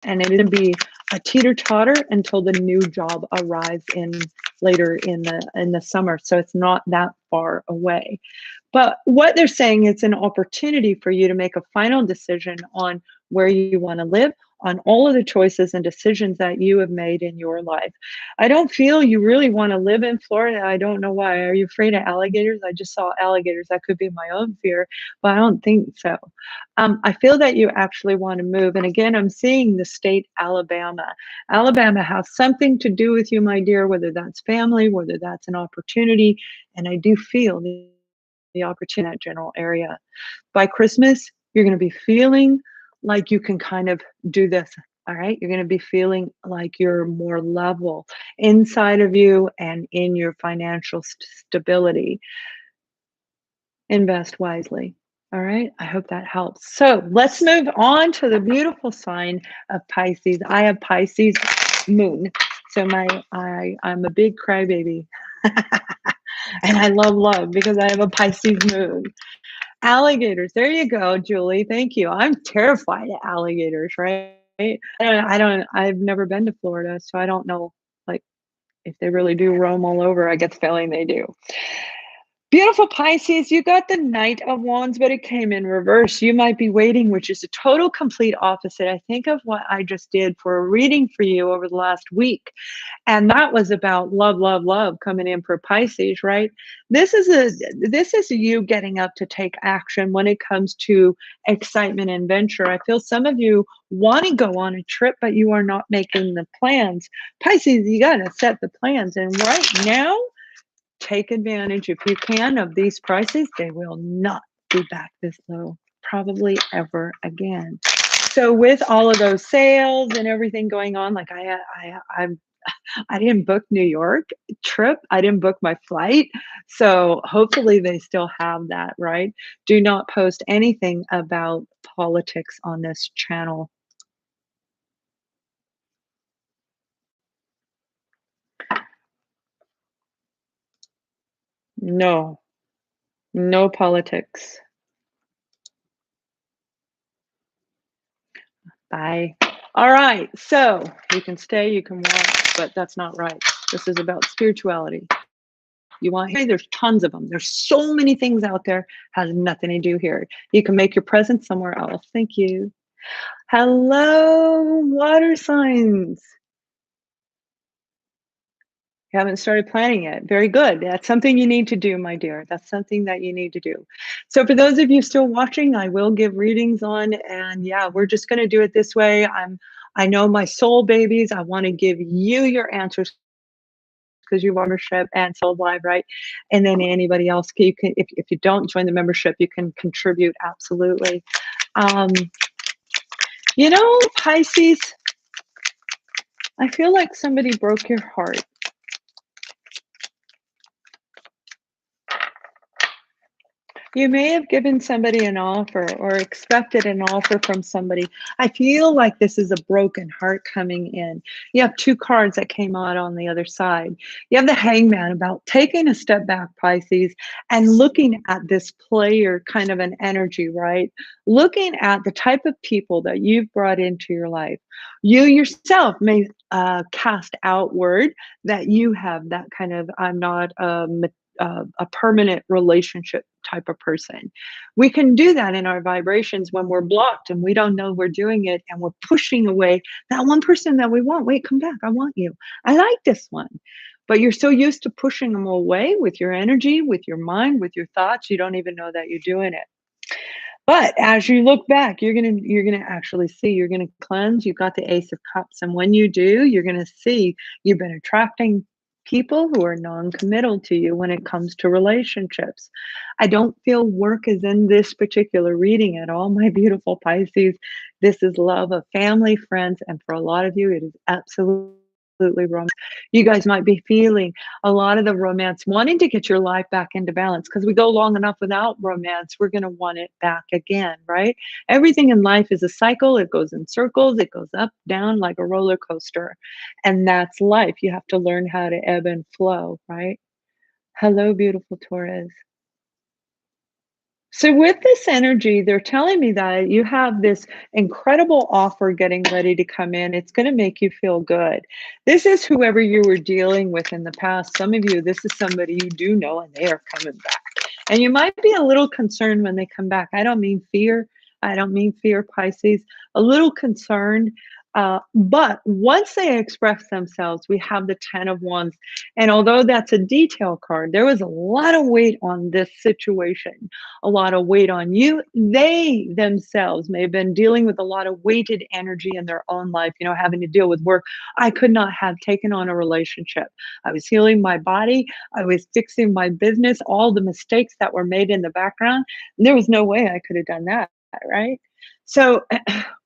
and it would be a teeter-totter until the new job arrives in later in the summer. So it's not that far away. But what they're saying, it's an opportunity for you to make a final decision on where you want to live, on all of the choices and decisions that you have made in your life. I don't feel you really want to live in Florida. I don't know why. Are you afraid of alligators? I just saw alligators. That could be my own fear, but I don't think so. I feel that you actually want to move. And again, I'm seeing the state Alabama. Alabama has something to do with you, my dear, whether that's family, whether that's an opportunity. And I do feel the opportunity in that general area. By Christmas, you're going to be feeling like you can kind of do this. All right. You're going to be feeling like you're more level inside of you and in your financial stability. Invest wisely. All right. I hope that helps. So let's move on to the beautiful sign of Pisces. I have Pisces moon. So I'm a big crybaby. And I love love because I have a Pisces moon. Alligators. There you go, Julie. Thank you. I'm terrified of alligators, right? I've never been to Florida, so I don't know, like, if they really do roam all over. I get the feeling they do. Beautiful Pisces, you got the Knight of Wands, but it came in reverse. You might be waiting, which is a total complete opposite, I think, of what I just did for a reading for you over the last week. And that was about love, love, love coming in for Pisces, right? This is you getting up to take action when it comes to excitement and venture. I feel some of you want to go on a trip, but you are not making the plans. Pisces, you got to set the plans. And right now, take advantage, if you can, of these prices. They will not be back this low, probably ever again. So with all of those sales and everything going on, like I didn't book New York trip. I didn't book my flight. So hopefully they still have that, right? Do not post anything about politics on this channel. No, no politics. Bye. All right. So you can stay, you can watch, but that's not right. This is about spirituality. You want, hey, there's tons of them. There's so many things out there, has nothing to do here. You can make your presence somewhere else. Thank you. Hello, water signs. You haven't started planning yet. Very good. That's something you need to do, my dear. That's something that you need to do. So for those of you still watching, I will give readings on, and yeah, we're just going to do it this way. I know my soul babies. I want to give you your answers because you have membership and Soul Live, right? And then anybody else, you can, if you don't join the membership, you can contribute absolutely. Um, you know, Pisces, I feel like somebody broke your heart. You may have given somebody an offer or expected an offer from somebody. I feel like this is a broken heart coming in. You have two cards that came out on the other side. You have the Hangman, about taking a step back, Pisces, and looking at this player kind of an energy, right? Looking at the type of people that you've brought into your life. You yourself may cast outward that you have that kind of, I'm not a permanent relationship type of person. We can do that in our vibrations when we're blocked and we don't know we're doing it and we're pushing away that one person that we want. Wait, come back. I want you. I like this one. But you're so used to pushing them away with your energy, with your mind, with your thoughts, you don't even know that you're doing it. But as you look back, you're gonna actually see, you're gonna cleanse. You've got the Ace of Cups. And when you do, you're gonna see you've been attracting people who are non-committal to you when it comes to relationships. I don't feel work is in this particular reading at all, my beautiful Pisces. This is love of family, friends, and for a lot of you, it is absolutely romance. You guys might be feeling a lot of the romance, wanting to get your life back into balance because we go long enough without romance, we're going to want it back again, right? Everything in life is a cycle. It goes in circles, it goes up, down like a roller coaster. And that's life. You have to learn how to ebb and flow, right? Hello, beautiful Taurus. So with this energy, they're telling me that you have this incredible offer getting ready to come in. It's going to make you feel good. This is whoever you were dealing with in the past. Some of you, this is somebody you do know and they are coming back. And you might be a little concerned when they come back. I don't mean fear. I don't mean fear, Pisces. A little concerned. But once they express themselves, we have the 10 of Wands. And although that's a detail card, there was a lot of weight on this situation, a lot of weight on you. They themselves may have been dealing with a lot of weighted energy in their own life, having to deal with work. I could not have taken on a relationship. I was healing my body. I was fixing my business, all the mistakes that were made in the background. There was no way I could have done that, right? So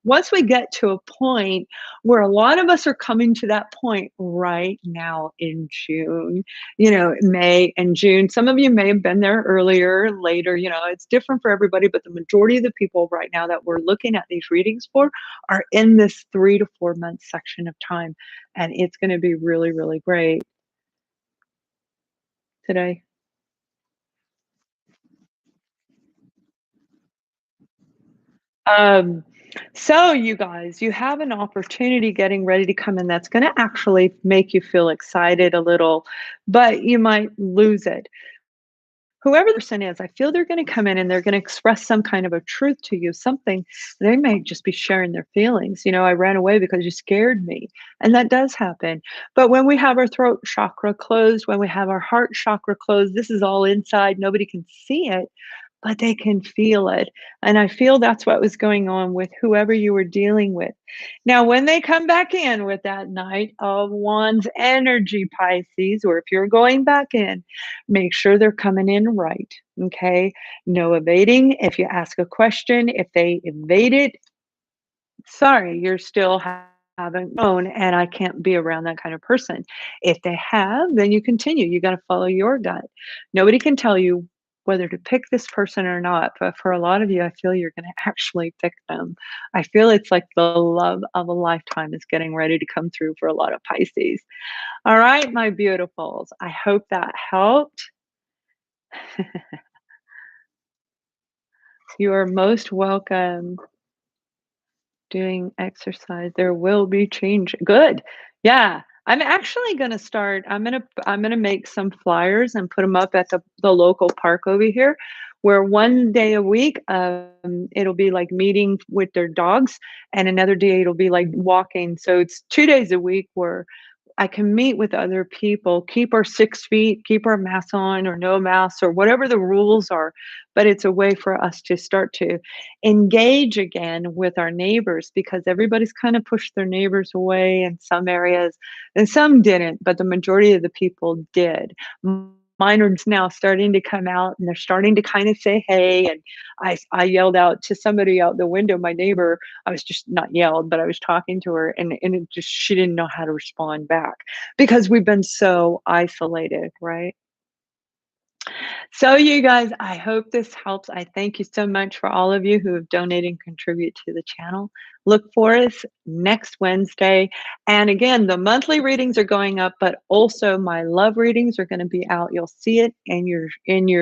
once we get to a point where a lot of us are coming to that point right now in June, May and June. Some of you may have been there earlier, later, it's different for everybody, but the majority of the people right now that we're looking at these readings for are in this 3 to 4 month section of time. And it's going to be really, really great today. Um, so you guys, you have an opportunity getting ready to come in that's going to actually make you feel excited a little, but you might lose it. Whoever the person is, I feel they're going to come in and they're going to express some kind of a truth to you, something. They may just be sharing their feelings. I ran away because you scared me. And that does happen. But when we have our throat chakra closed, when we have our heart chakra closed, this is all inside. Nobody can see it, but they can feel it. And I feel that's what was going on with whoever you were dealing with. Now, when they come back in with that Knight of Wands energy, Pisces, or if you're going back in, make sure they're coming in right. Okay. No evading. If you ask a question, if they evade it, sorry, you're still haven't known, and I can't be around that kind of person. If they have, then you continue. You got to follow your gut. Nobody can tell you whether to pick this person or not, but for a lot of you, I feel you're going to actually pick them. I feel it's like the love of a lifetime is getting ready to come through for a lot of Pisces. All right, my beautifuls. I hope that helped. You are most welcome. Doing exercise, there will be change. Good. Yeah. I'm actually gonna start I'm gonna make some flyers and put them up at the local park over here, where one day a week, it'll be like meeting with their dogs, and another day it'll be like walking. So it's 2 days a week where I can meet with other people, keep our 6 feet, keep our mask on or no mask or whatever the rules are. But it's a way for us to start to engage again with our neighbors because everybody's kind of pushed their neighbors away in some areas and some didn't, but the majority of the people did. Mine are just now starting to come out and they're starting to kind of say hey. And I yelled out to somebody out the window, my neighbor. I was just not yelled, but I was talking to her and it just she didn't know how to respond back because we've been so isolated, right? So you guys, I hope this helps. I thank you so much for all of you who have donated and contribute to the channel. Look for us next Wednesday. And again, the monthly readings are going up, but also my love readings are going to be out. You'll see it in your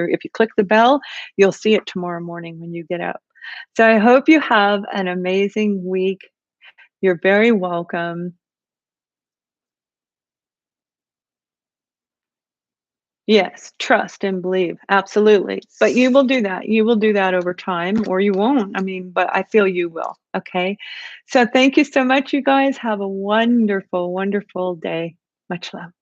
if you click the bell, you'll see it tomorrow morning when you get up. So I hope you have an amazing week. You're very welcome. Yes, trust and believe. Absolutely. But you will do that. You will do that over time or you won't. I mean, but I feel you will. Okay. So thank you so much, you guys. Have a wonderful, wonderful day. Much love.